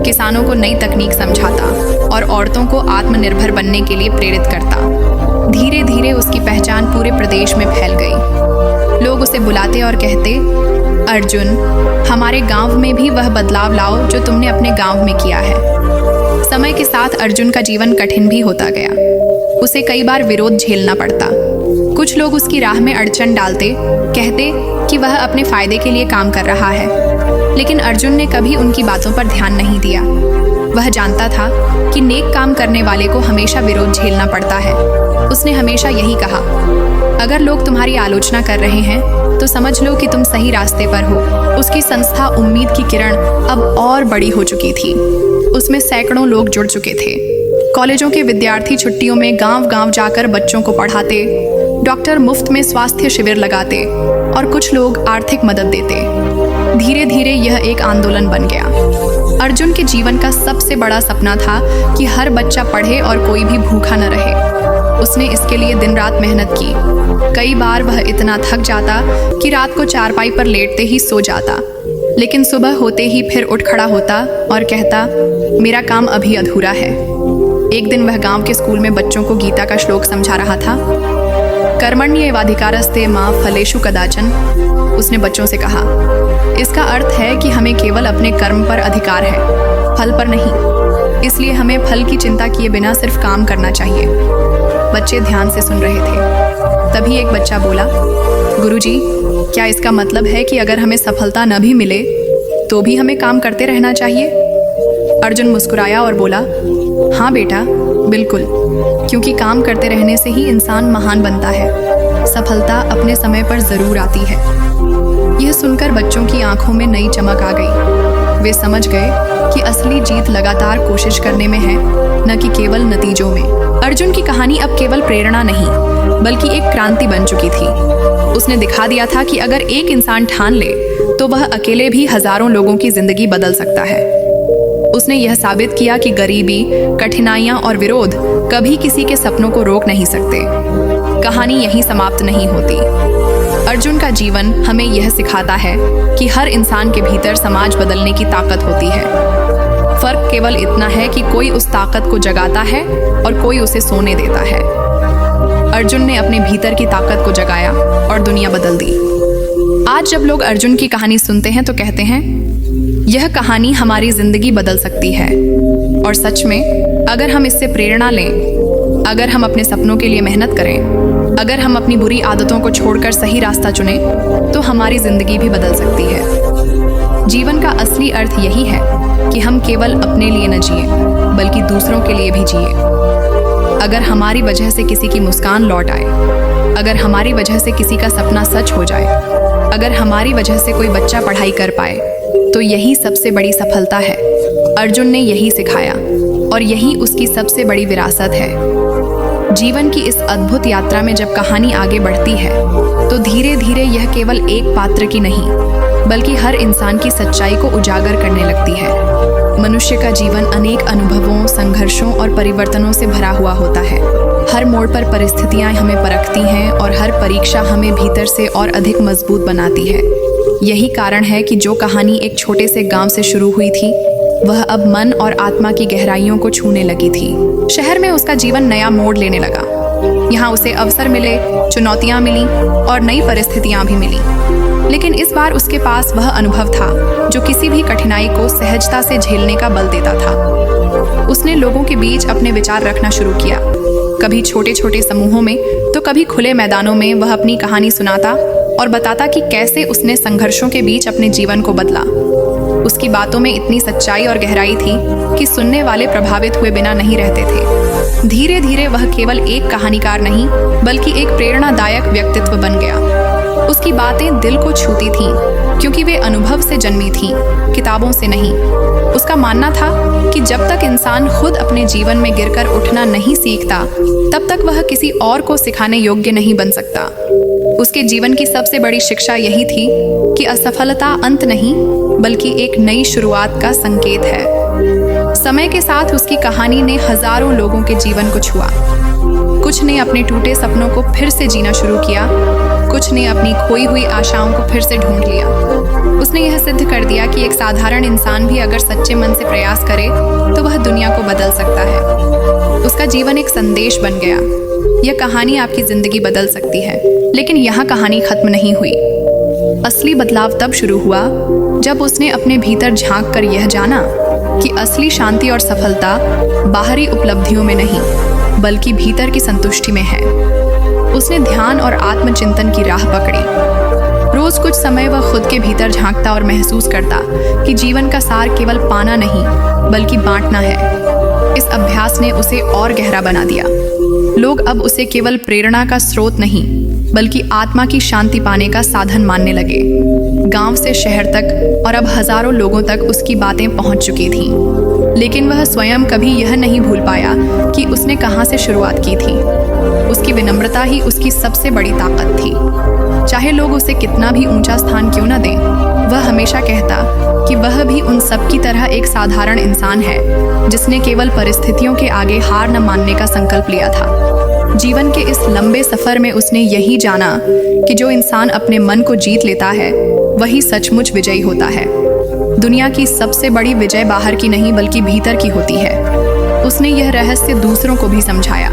S1: किसानों को नई तकनीक समझाता और औरतों को आत्मनिर्भर बनने के लिए प्रेरित करता। धीरे धीरे उसकी पहचान पूरे प्रदेश में फैल गई। लोग उसे बुलाते और कहते, अर्जुन, हमारे गांव में भी वह बदलाव लाओ जो तुमने अपने गांव में किया है। समय के साथ अर्जुन का जीवन कठिन भी होता गया। उसे कई बार विरोध झेलना पड़ता। कुछ लोग उसकी राह में अड़चन डालते, कहते कि वह अपने फायदे के लिए काम कर रहा है, लेकिन अर्जुन ने कभी उनकी बातों पर ध्यान नहीं दिया। वह जानता था कि नेक काम करने वाले को हमेशा विरोध झेलना पड़ता है। उसने हमेशा यही कहा, अगर लोग तुम्हारी आलोचना कर रहे हैं तो समझ लो कि तुम सही रास्ते पर हो। उसकी संस्था उम्मीद की किरण अब और बड़ी हो चुकी थी। उसमें सैकड़ों लोग जुड़ चुके थे। कॉलेजों के विद्यार्थी छुट्टियों में गांव-गांव जाकर बच्चों को पढ़ाते, डॉक्टर मुफ्त में स्वास्थ्य शिविर लगाते और कुछ लोग आर्थिक मदद देते। धीरे धीरे यह एक आंदोलन बन गया। अर्जुन के जीवन का सबसे बड़ा सपना था कि हर बच्चा पढ़े और कोई भी भूखा न रहे। उसने इसके लिए दिन रात मेहनत की। कई बार वह इतना थक जाता कि रात को चारपाई पर लेटते ही सो जाता, लेकिन सुबह होते ही फिर उठ खड़ा होता और कहता, मेरा काम अभी अधूरा है। एक दिन वह गांव के स्कूल में बच्चों को गीता का श्लोक समझा रहा था। कर्मण्येवाधिकारस्ते मा फलेषु कदाचन। उसने बच्चों से कहा, इसका अर्थ है कि हमें केवल अपने कर्म पर अधिकार है, फल पर नहीं। इसलिए हमें फल की चिंता किए बिना सिर्फ काम करना चाहिए। बच्चे ध्यान से सुन रहे थे। तभी एक बच्चा बोला, गुरुजी, क्या इसका मतलब है कि अगर हमें सफलता न भी मिले तो भी हमें काम करते रहना चाहिए? अर्जुन मुस्कुराया और बोला, हाँ बेटा, बिल्कुल, क्योंकि काम करते रहने से ही इंसान महान बनता है। सफलता अपने समय पर जरूर आती है। यह सुनकर बच्चों की आंखों में नई चमक आ गई। वे समझ गए कि असली जीत लगातार कोशिश करने में है, न कि केवल नतीजों में। अर्जुन की कहानी अब केवल प्रेरणा नहीं, बल्कि एक क्रांति बन चुकी थी। उसने दिखा दिया था कि अगर एक इंसान ठान ले तो वह अकेले भी हजारों लोगों की जिंदगी बदल सकता है। उसने यह साबित किया कि गरीबी, कठिनाइयां और विरोध कभी किसी के सपनों को रोक नहीं सकते। कहानी यहीं समाप्त नहीं होती। अर्जुन का जीवन हमें यह सिखाता है कि हर इंसान के भीतर समाज बदलने की ताकत होती है। फर्क केवल इतना है कि कोई उस ताकत को जगाता है और कोई उसे सोने देता है। अर्जुन ने अपने भीतर की ताकत को जगाया और दुनिया बदल दी। आज जब लोग अर्जुन की कहानी सुनते हैं तो कहते हैं, यह कहानी हमारी जिंदगी बदल सकती है। और सच में, अगर हम इससे प्रेरणा लें, अगर हम अपने सपनों के लिए मेहनत करें, अगर हम अपनी बुरी आदतों को छोड़कर सही रास्ता चुनें, तो हमारी जिंदगी भी बदल सकती है। जीवन का असली अर्थ यही है कि हम केवल अपने लिए न जिए, बल्कि दूसरों के लिए भी जिए। अगर हमारी वजह से किसी की मुस्कान लौट आए, अगर हमारी वजह से किसी का सपना सच हो जाए, अगर हमारी वजह से कोई बच्चा पढ़ाई कर पाए, तो यही सबसे बड़ी सफलता है। अर्जुन ने यही सिखाया और यही उसकी सबसे बड़ी विरासत है। जीवन की इस अद्भुत यात्रा में जब कहानी आगे बढ़ती है तो धीरे धीरे यह केवल एक पात्र की नहीं, बल्कि हर इंसान की सच्चाई को उजागर करने लगती है। मनुष्य का जीवन अनेक अनुभवों, संघर्षों और परिवर्तनों से भरा हुआ होता है। हर मोड़ पर परिस्थितियां हमें परखती हैं और हर परीक्षा हमें भीतर से और अधिक मजबूत बनाती है। यही कारण है कि जो कहानी एक छोटे से गांव से शुरू हुई थी, वह अब मन और आत्मा की गहराइयों को छूने लगी थी। शहर में उसका जीवन नया मोड़ लेने लगा। यहाँ उसे अवसर मिले, चुनौतियां मिली और नई परिस्थितियां भी मिली। लेकिन इस बार उसके पास वह अनुभव था जो किसी भी कठिनाई को सहजता से झेलने का बल देता था। उसने लोगों के बीच अपने विचार रखना शुरू किया। कभी छोटे छोटे समूहों में तो कभी खुले मैदानों में वह अपनी कहानी सुनाता और बताता कि कैसे उसने संघर्षों के बीच अपने जीवन को बदला। उसकी बातों में इतनी सच्चाई और गहराई थी कि सुनने वाले प्रभावित हुए बिना नहीं रहते थे। धीरे धीरे वह केवल एक कहानीकार नहीं, बल्कि एक प्रेरणादायक व्यक्तित्व बन गया। उसकी बातें दिल को छूती थीं, क्योंकि वे अनुभव से जन्मी थीं, किताबों से नहीं। उसका मानना था कि जब तक इंसान खुद अपने जीवन में गिरकर उठना नहीं सीखता, तब तक वह किसी और को सिखाने योग्य नहीं बन सकता। उसके जीवन की सबसे बड़ी शिक्षा यही थी कि असफलता अंत नहीं, बल्कि एक नई शुरुआत का संकेत है। समय के साथ उसकी कहानी ने हजारों लोगों के जीवन को छुआ। कुछ ने अपने टूटे सपनों को फिर से जीना शुरू किया, कुछ ने अपनी खोई हुई आशाओं को फिर से ढूंढ लिया। उसने यह सिद्ध कर दिया कि एक साधारण इंसान भी अगर सच्चे मन से प्रयास करे तो वह दुनिया को बदल सकता है। उसका जीवन एक संदेश बन गया। यह कहानी आपकी जिंदगी बदल सकती है, लेकिन यहाँ कहानी खत्म नहीं हुई। असली बदलाव तब शुरू हुआ जब उसने अपने भीतर झांक कर यह जाना कि असली शांति और सफलता बाहरी उपलब्धियों में नहीं, बल्कि भीतर की संतुष्टि में है। उसने ध्यान और आत्मचिंतन की राह पकड़ी। रोज कुछ समय वह खुद के भीतर झांकता और महसूस करता कि जीवन का सार केवल पाना नहीं बल्कि बांटना है। इस अभ्यास ने उसे और गहरा बना दिया। लोग अब उसे केवल प्रेरणा का स्रोत नहीं बल्कि आत्मा की शांति पाने का साधन मानने लगे। गांव से शहर तक और अब हजारों लोगों तक उसकी बातें पहुंच चुकी थीं। लेकिन वह स्वयं कभी यह नहीं भूल पाया कि उसने कहां से शुरुआत की थी। उसकी विनम्रता ही उसकी सबसे बड़ी ताकत थी। चाहे लोग उसे कितना भी ऊंचा स्थान क्यों न दें, वह हमेशा कहता कि वह भी उन सब की तरह एक साधारण इंसान है जिसने केवल परिस्थितियों के आगे हार न मानने का संकल्प लिया था। जीवन के इस लंबे सफर में उसने यही जाना कि जो इंसान अपने मन को जीत लेता है वही सचमुच विजयी होता है। दुनिया की सबसे बड़ी विजय बाहर की नहीं बल्कि भीतर की होती है। उसने यह रहस्य दूसरों को भी समझाया।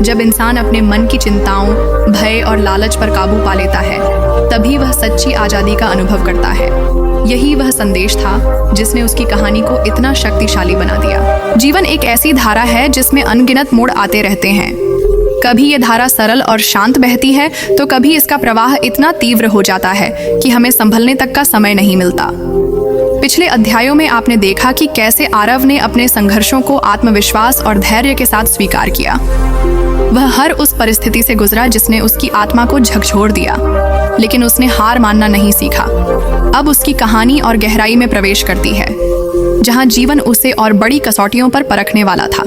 S1: जब इंसान अपने मन की चिंताओं, भय और लालच पर काबू पा लेता है तभी वह सच्ची आज़ादी का अनुभव करता है। यही वह संदेश था जिसने उसकी कहानी को इतना शक्तिशाली बना दिया। जीवन एक ऐसी धारा है जिसमें अनगिनत मोड़ आते रहते हैं। कभी ये धारा सरल और शांत बहती है तो कभी इसका प्रवाह इतना तीव्र हो जाता है कि हमें संभलने तक का समय नहीं मिलता। पिछले अध्यायों में आपने देखा कि कैसे आरव ने अपने संघर्षों को आत्मविश्वास और धैर्य के साथ स्वीकार किया। वह हर उस परिस्थिति से गुजरा जिसने उसकी आत्मा को झकझोर दिया, लेकिन उसने हार मानना नहीं सीखा। अब उसकी कहानी और गहराई में प्रवेश करती है, जहां जीवन उसे और बड़ी कसौटियों पर परखने वाला था।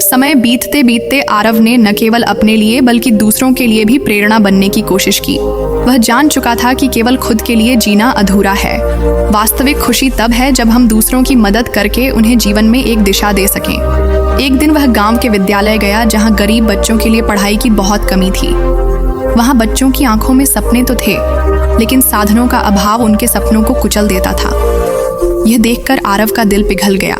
S1: समय बीतते बीतते आरव ने न केवल अपने लिए बल्कि दूसरों के लिए भी प्रेरणा बनने की कोशिश की। वह जान चुका था कि केवल खुद के लिए जीना अधूरा है। वास्तविक खुशी तब है जब हम दूसरों की मदद करके उन्हें जीवन में एक दिशा दे सकें। एक दिन वह गांव के विद्यालय गया जहां गरीब बच्चों के लिए पढ़ाई की बहुत कमी थी। वहां बच्चों की आंखों में सपने तो थे, लेकिन साधनों का अभाव उनके सपनों को कुचल देता था। यह देखकर आरव का दिल पिघल गया।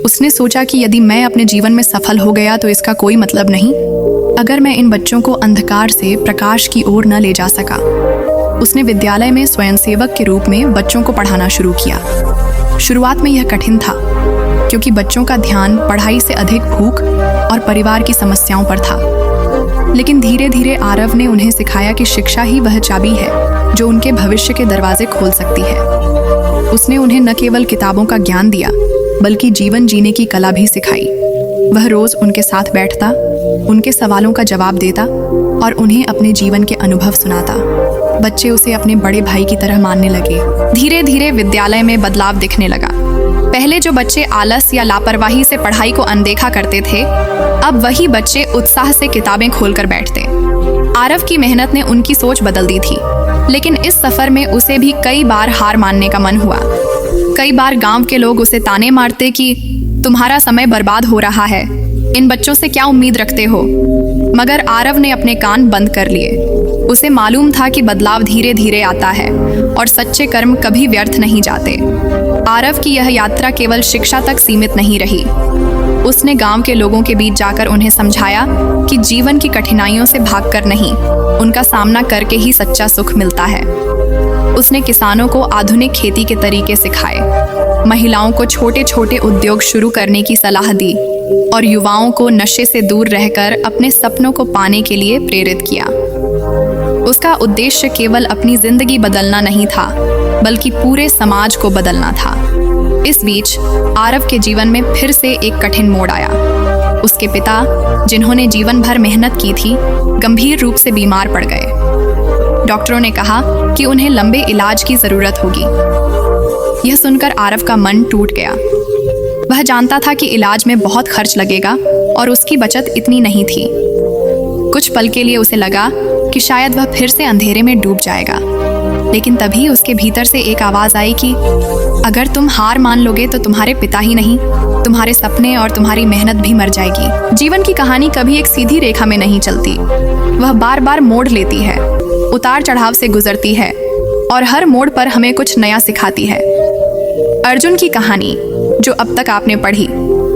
S1: उसने सोचा कि यदि मैं अपने जीवन में सफल हो गया तो इसका कोई मतलब नहीं अगर मैं इन बच्चों को अंधकार से प्रकाश की ओर न ले जा सका। उसने विद्यालय में स्वयंसेवक के रूप में बच्चों को पढ़ाना शुरू किया। शुरुआत में यह कठिन था क्योंकि बच्चों का ध्यान पढ़ाई से अधिक भूख और परिवार की समस्याओं पर था। लेकिन धीरे धीरे आरव ने उन्हें सिखाया कि शिक्षा ही वह चाबी है जो उनके भविष्य के दरवाजे खोल सकती है। उसने उन्हें न केवल किताबों का ज्ञान दिया बल्कि जीवन जीने की कला भी सिखाई। वह रोज उनके साथ बैठता, उनके सवालों का जवाब देता और उन्हें अपने जीवन के अनुभव सुनाता। बच्चे उसे अपने बड़े भाई की तरह मानने लगे। धीरे धीरे विद्यालय में बदलाव दिखने लगा। पहले जो बच्चे आलस या लापरवाही से पढ़ाई को अनदेखा करते थे, अब वही बच्चे उत्साह से किताबें खोलकर बैठते। आरव की मेहनत ने उनकी सोच बदल दी थी, लेकिन इस सफर में उसे भी कई बार हार मानने का मन हुआ। कई बार गांव के लोग उसे ताने मारते कि तुम्हारा समय बर्बाद हो रहा है, इन बच्चों से क्या उम्मीद रखते हो। मगर आरव ने अपने कान बंद कर लिए। उसे मालूम था कि बदलाव धीरे धीरे आता है और सच्चे कर्म कभी व्यर्थ नहीं जाते। आरव की यह यात्रा केवल शिक्षा तक सीमित नहीं रही। उसने गांव के लोगों के बीच जाकर उन्हें समझाया कि जीवन की कठिनाइयों से भागकर नहीं, उनका सामना करके ही सच्चा सुख मिलता है। उसने किसानों को आधुनिक खेती के तरीके सिखाए, महिलाओं को छोटे छोटे उद्योग शुरू करने की सलाह दी और युवाओं को नशे से दूर रहकर अपने सपनों को पाने के लिए प्रेरित किया। उसका उद्देश्य केवल अपनी जिंदगी बदलना नहीं था, बल्कि पूरे समाज को बदलना था। इस बीच आरव के जीवन में फिर से एक कठिन मोड़ आया। उसके पिता, जिन्होंने जीवन भर मेहनत की थी, गंभीर रूप से बीमार पड़ गए। डॉक्टरों ने कहा कि उन्हें लंबे इलाज की जरूरत होगी। यह सुनकर आरव का मन टूट गया। वह जानता था कि इलाज में बहुत खर्च लगेगा और उसकी बचत इतनी नहीं थी। कुछ पल के लिए उसे लगा कि शायद वह फिर से अंधेरे में डूब जाएगा, लेकिन तभी उसके भीतर से एक आवाज आई कि अगर तुम हार मान लोगे तो तुम्हारे पिता ही नहीं, तुम्हारे सपने और तुम्हारी मेहनत भी मर जाएगी। जीवन की कहानी कभी एक सीधी रेखा में नहीं चलती। वह बार बार मोड़ लेती है, उतार चढ़ाव से गुजरती है और हर मोड़ पर हमें कुछ नया सिखाती है। अर्जुन की कहानी, जो अब तक आपने पढ़ी,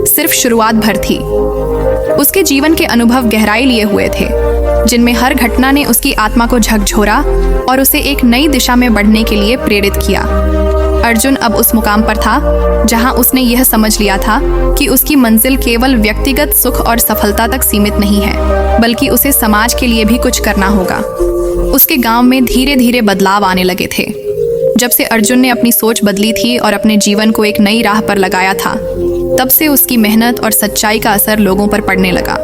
S1: सिर्फ शुरुआत भर थी। उसके जीवन के अनुभव गहराई लिए हुए थे, जिनमें हर घटना ने उसकी आत्मा को झकझोरा और उसे एक नई दिशा में बढ़ने के लिए प्रेरित किया। अर्जुन अब उस मुकाम पर था जहां उसने यह समझ लिया था कि उसकी मंजिल केवल व्यक्तिगत सुख और सफलता तक सीमित नहीं है, बल्कि उसे समाज के लिए भी कुछ करना होगा। उसके गांव में धीरे धीरे बदलाव आने लगे थे। जब से अर्जुन ने अपनी सोच बदली थी और अपने जीवन को एक नई राह पर लगाया था, तब से उसकी मेहनत और सच्चाई का असर लोगों पर पड़ने लगा।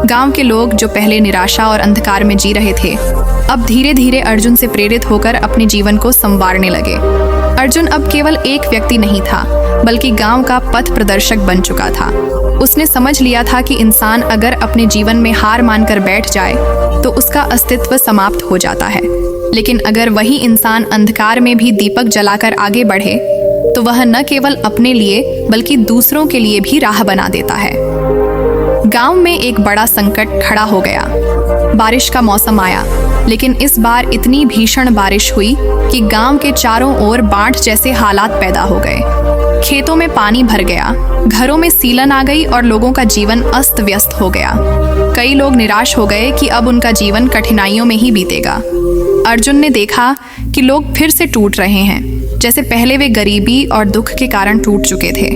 S1: गांव के लोग जो पहले निराशा और अंधकार में जी रहे थे, अब धीरे धीरे अर्जुन से प्रेरित होकर अपने जीवन को संवारने लगे। अर्जुन अब केवल एक व्यक्ति नहीं था, बल्कि गांव का पथ प्रदर्शक बन चुका था। उसने समझ लिया था कि इंसान अगर अपने जीवन में हार मानकर बैठ जाए तो उसका अस्तित्व समाप्त हो जाता है, लेकिन अगर वही इंसान अंधकार में भी दीपक जलाकर आगे बढ़े तो वह न केवल अपने लिए बल्कि दूसरों के लिए भी राह बना देता है। गांव में एक बड़ा संकट खड़ा हो गया। बारिश का मौसम आया, लेकिन इस बार इतनी भीषण बारिश हुई कि गांव के चारों ओर बाढ़ जैसे हालात पैदा हो गए। खेतों में पानी भर गया, घरों में सीलन आ गई और लोगों का जीवन अस्त व्यस्त हो गया। कई लोग निराश हो गए कि अब उनका जीवन कठिनाइयों में ही बीतेगा। अर्जुन ने देखा कि लोग फिर से टूट रहे हैं, जैसे पहले वे गरीबी और दुख के कारण टूट चुके थे।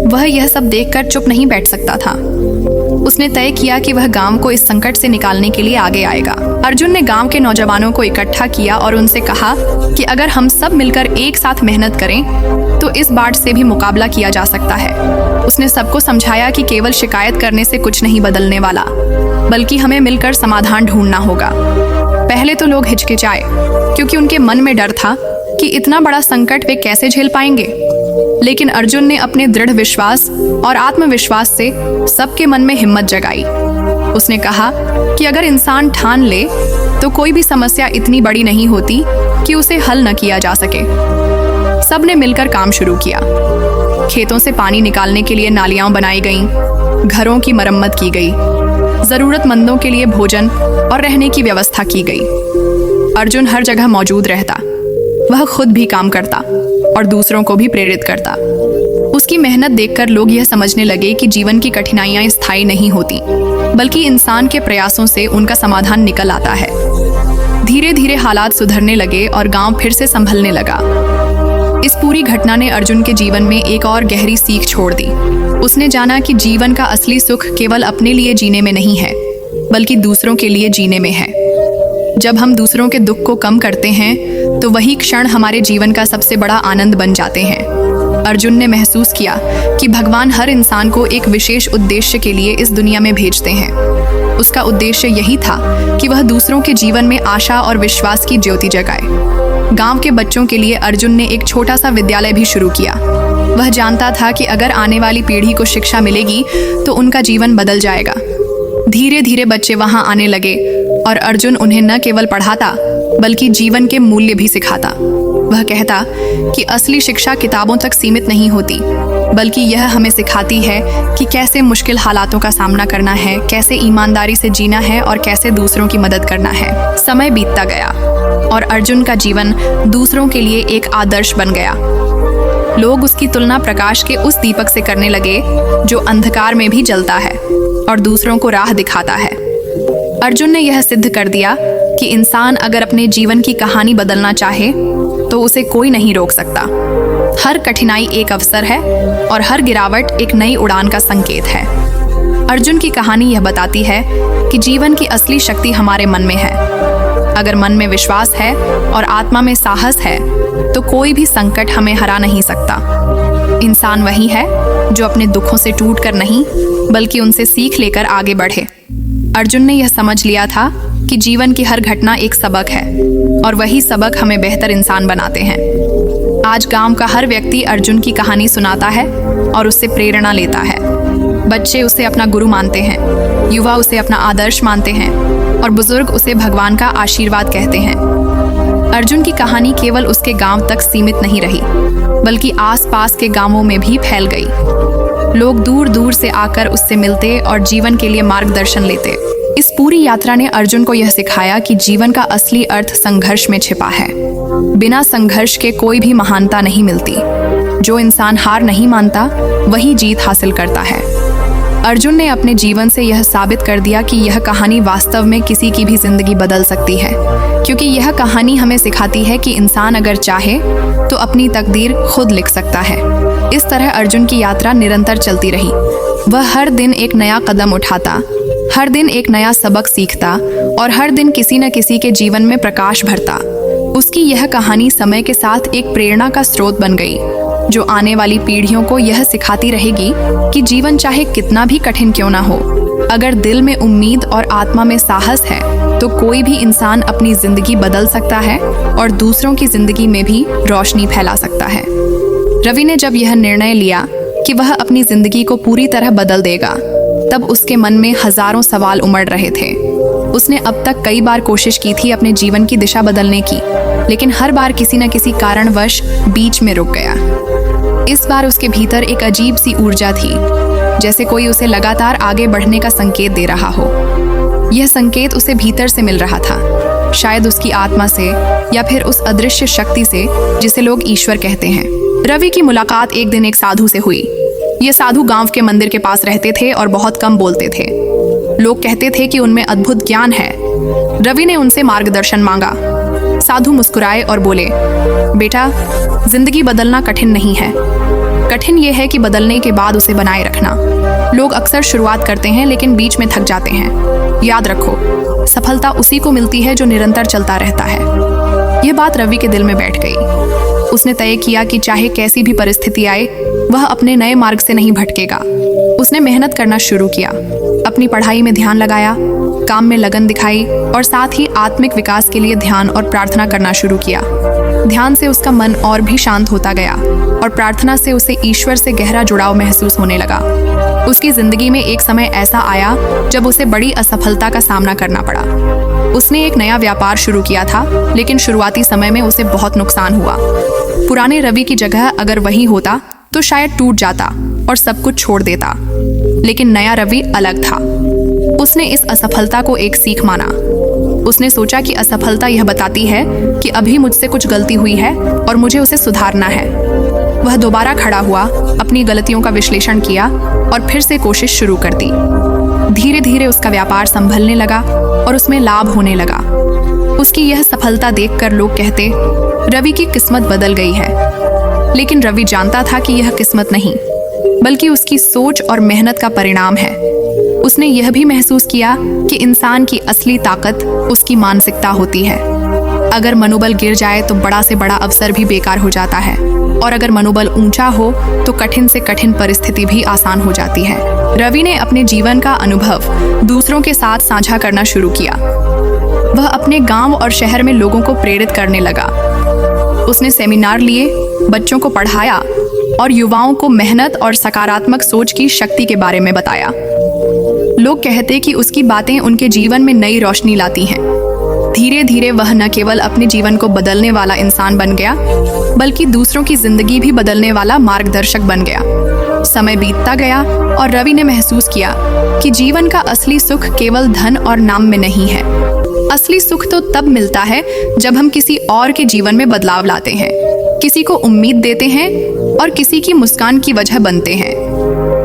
S1: वह यह सब देखकर चुप नहीं बैठ सकता था। उसने तय किया कि वह गांव को इस संकट से निकालने के लिए आगे आएगा। अर्जुन ने गांव के नौजवानों को इकट्ठा किया और उनसे कहा कि अगर हम सब मिलकर एक साथ मेहनत करें तो इस बाढ़ से भी मुकाबला किया जा सकता है। उसने सबको समझाया कि केवल शिकायत करने से कुछ नहीं बदलने वाला, बल्कि हमें मिलकर समाधान ढूंढना होगा। पहले तो लोग हिचकिचाए, क्योंकि उनके मन में डर था कि इतना बड़ा संकट वे कैसे झेल पाएंगे। लेकिन अर्जुन ने अपने दृढ़ विश्वास और आत्मविश्वास से सबके मन में हिम्मत जगाई। उसने कहा कि अगर इंसान ठान ले तो कोई भी समस्या इतनी बड़ी नहीं होती कि उसे हल न किया जा सके। सब ने मिलकर काम शुरू किया। खेतों से पानी निकालने के लिए नालियां बनाई गईं, घरों की मरम्मत की गई, जरूरतमंदों के लिए भोजन और रहने की व्यवस्था की गई। अर्जुन हर जगह मौजूद रहता। वह खुद भी काम करता और दूसरों को भी प्रेरित करता। उसकी मेहनत देखकर लोग यह समझने लगे कि जीवन की कठिनाइयां स्थायी नहीं होती, बल्कि इंसान के प्रयासों से उनका समाधान निकल आता है। धीरे धीरे हालात सुधरने लगे और गांव फिर से संभलने लगा। इस पूरी घटना ने अर्जुन के जीवन में एक और गहरी सीख छोड़ दी। उसने जाना कि जीवन का असली सुख केवल अपने लिए जीने में नहीं है, बल्कि दूसरों के लिए जीने में है। जब हम दूसरों के दुख को कम करते हैं तो वही क्षण हमारे जीवन का सबसे बड़ा आनंद बन जाते हैं। अर्जुन ने महसूस किया कि भगवान हर इंसान को एक विशेष उद्देश्य के लिए इस दुनिया में भेजते हैं। उसका उद्देश्य यही था कि वह दूसरों के जीवन में आशा और विश्वास की ज्योति जगाए। गांव के बच्चों के लिए अर्जुन ने एक छोटा सा विद्यालय भी शुरू किया। वह जानता था कि अगर आने वाली पीढ़ी को शिक्षा मिलेगी तो उनका जीवन बदल जाएगा। धीरे धीरे बच्चे वहां आने लगे और अर्जुन उन्हें न केवल पढ़ाता बल्कि जीवन के मूल्य भी सिखाता। वह कहता कि असली शिक्षा किताबों तक सीमित नहीं होती, बल्कि यह हमें सिखाती है कि कैसे मुश्किल हालातों का सामना करना है, कैसे ईमानदारी से जीना है और कैसे दूसरों की मदद करना है। समय बीतता गया और अर्जुन का जीवन दूसरों के लिए एक आदर्श बन गया। लोग उसकी तुलना प्रकाश के उस दीपक से करने लगे जो अंधकार में भी जलता है और दूसरों को राह दिखाता है। अर्जुन ने यह सिद्ध कर दिया कि इंसान अगर अपने जीवन की कहानी बदलना चाहे तो उसे कोई नहीं रोक सकता। हर कठिनाई एक अवसर है और हर गिरावट एक नई उड़ान का संकेत है। अर्जुन की कहानी यह बताती है कि जीवन की असली शक्ति हमारे मन में है। अगर मन में विश्वास है और आत्मा में साहस है तो कोई भी संकट हमें हरा नहीं सकता। इंसान वही है जो अपने दुखों से टूटकर नहीं बल्कि उनसे सीख लेकर आगे बढ़े। अर्जुन ने यह समझ लिया था कि जीवन की हर घटना एक सबक है और वही सबक हमें बेहतर इंसान बनाते हैं। आज गांव का हर व्यक्ति अर्जुन की कहानी सुनाता है और उससे प्रेरणा लेता है। बच्चे उसे अपना गुरु मानते हैं, युवा उसे अपना आदर्श मानते हैं और बुजुर्ग उसे भगवान का आशीर्वाद कहते हैं। अर्जुन की कहानी केवल उसके गांव तक सीमित नहीं रही, बल्कि आसपास के गांवों में भी फैल गई। लोग दूर दूर से आकर उससे मिलते और जीवन के लिए मार्गदर्शन लेते। इस पूरी यात्रा ने अर्जुन को यह सिखाया कि जीवन का असली अर्थ संघर्ष में छिपा है। बिना संघर्ष के कोई भी महानता नहीं मिलती। जो इंसान हार नहीं मानता वही जीत हासिल करता है। अर्जुन ने अपने जीवन से यह साबित कर दिया कि यह कहानी वास्तव में किसी की भी जिंदगी बदल सकती है, क्योंकि यह कहानी हमें सिखाती है कि इंसान अगर चाहे तो अपनी तकदीर खुद लिख सकता है। इस तरह अर्जुन की यात्रा निरंतर चलती रही। वह हर दिन एक नया कदम उठाता, हर दिन एक नया सबक सीखता और हर दिन किसी न किसी के जीवन में प्रकाश भरता। उसकी यह कहानी समय के साथ एक प्रेरणा का स्रोत बन गई, जो आने वाली पीढ़ियों को यह सिखाती रहेगी कि जीवन चाहे कितना भी कठिन क्यों ना हो, अगर दिल में उम्मीद और आत्मा में साहस है तो कोई भी इंसान अपनी जिंदगी बदल सकता है और दूसरों की जिंदगी में भी रोशनी फैला सकता है। रवि ने जब यह निर्णय लिया कि वह अपनी जिंदगी को पूरी तरह बदल देगा, तब उसके मन में हजारों सवाल उमड़ रहे थे। उसने अब तक कई बार कोशिश की थी अपने जीवन की दिशा बदलने की, लेकिन हर बार किसी न किसी कारणवश बीच में रुक गया। इस बार उसके भीतर एक अजीब सी ऊर्जा थी, जैसे कोई उसे लगातार आगे बढ़ने का संकेत दे रहा हो। यह संकेत उसे भीतर से मिल रहा था, शायद उसकी आत्मा से या फिर उस अदृश्य शक्ति से जिसे लोग ईश्वर कहते हैं। रवि की मुलाकात एक दिन एक साधु से हुई। ये साधु गांव के मंदिर के पास रहते थे और बहुत कम बोलते थे। लोग कहते थे कि उनमें अद्भुत ज्ञान है। रवि ने उनसे मार्गदर्शन मांगा। साधु मुस्कुराए और बोले, बेटा, जिंदगी बदलना कठिन नहीं है, कठिन यह है कि बदलने के बाद उसे बनाए रखना। लोग अक्सर शुरुआत करते हैं लेकिन बीच में थक जाते हैं। याद रखो, सफलता उसी को मिलती है जो निरंतर चलता रहता है। यह बात रवि के दिल में बैठ गई। उसने तय किया कि चाहे कैसी भी परिस्थिति आए, वह अपने नए मार्ग से नहीं भटकेगा। उसने मेहनत करना शुरू किया, अपनी पढ़ाई में ध्यान लगाया, काम में लगन दिखाई और साथ ही आत्मिक विकास के लिए ध्यान और प्रार्थना करना शुरू किया। ध्यान से उसका मन और भी शांत होता गया और प्रार्थना से उसे ईश्वर से गहरा जुड़ाव महसूस होने लगा। उसकी जिंदगी में एक समय ऐसा आया जब उसे बड़ी असफलता का सामना करना पड़ा। उसने एक नया व्यापार शुरू किया था, लेकिन शुरुआती समय में उसे बहुत नुकसान हुआ। पुराने रवि की जगह अगर वही होता तो शायद टूट जाता और सब कुछ छोड़ देता, लेकिन नया रवि अलग था। उसने इस असफलता को एक सीख माना। उसने सोचा कि असफलता यह बताती है कि अभी मुझसे कुछ गलती हुई है और मुझे उसे सुधारना है। वह दोबारा खड़ा हुआ, अपनी गलतियों का विश्लेषण किया और फिर से कोशिश शुरू कर दी। धीरे धीरे उसका व्यापार संभलने लगा और उसमें लाभ होने लगा। उसकी यह सफलता देखकर लोग कहते, रवि की किस्मत बदल गई है। लेकिन रवि जानता था कि यह किस्मत नहीं, बल्कि उसकी सोच और मेहनत का परिणाम है। उसने यह भी महसूस किया कि इंसान की असली ताकत उसकी मानसिकता होती है। अगर मनोबल गिर जाए तो बड़ा से बड़ा अवसर भी बेकार हो जाता है, और अगर मनोबल ऊंचा हो तो कठिन से कठिन परिस्थिति भी आसान हो जाती है। रवि ने अपने जीवन का अनुभव दूसरों के साथ साझा करना शुरू किया। वह अपने गांव और शहर में लोगों को प्रेरित करने लगा। उसने सेमिनार लिए, बच्चों को पढ़ाया और युवाओं को मेहनत और सकारात्मक सोच की शक्ति के बारे में बताया। लोग कहते कि उसकी बातें उनके जीवन में नई रोशनी लाती हैं। धीरे धीरे वह न केवल अपने जीवन को बदलने वाला इंसान बन गया, बल्कि दूसरों की जिंदगी भी बदलने वाला मार्गदर्शक बन गया। समय बीतता गया और रवि ने महसूस किया कि जीवन का असली सुख केवल धन और नाम में नहीं है। असली सुख तो तब मिलता है जब हम किसी और के जीवन में बदलाव लाते हैं, किसी को उम्मीद देते हैं और किसी की मुस्कान की वजह बनते हैं।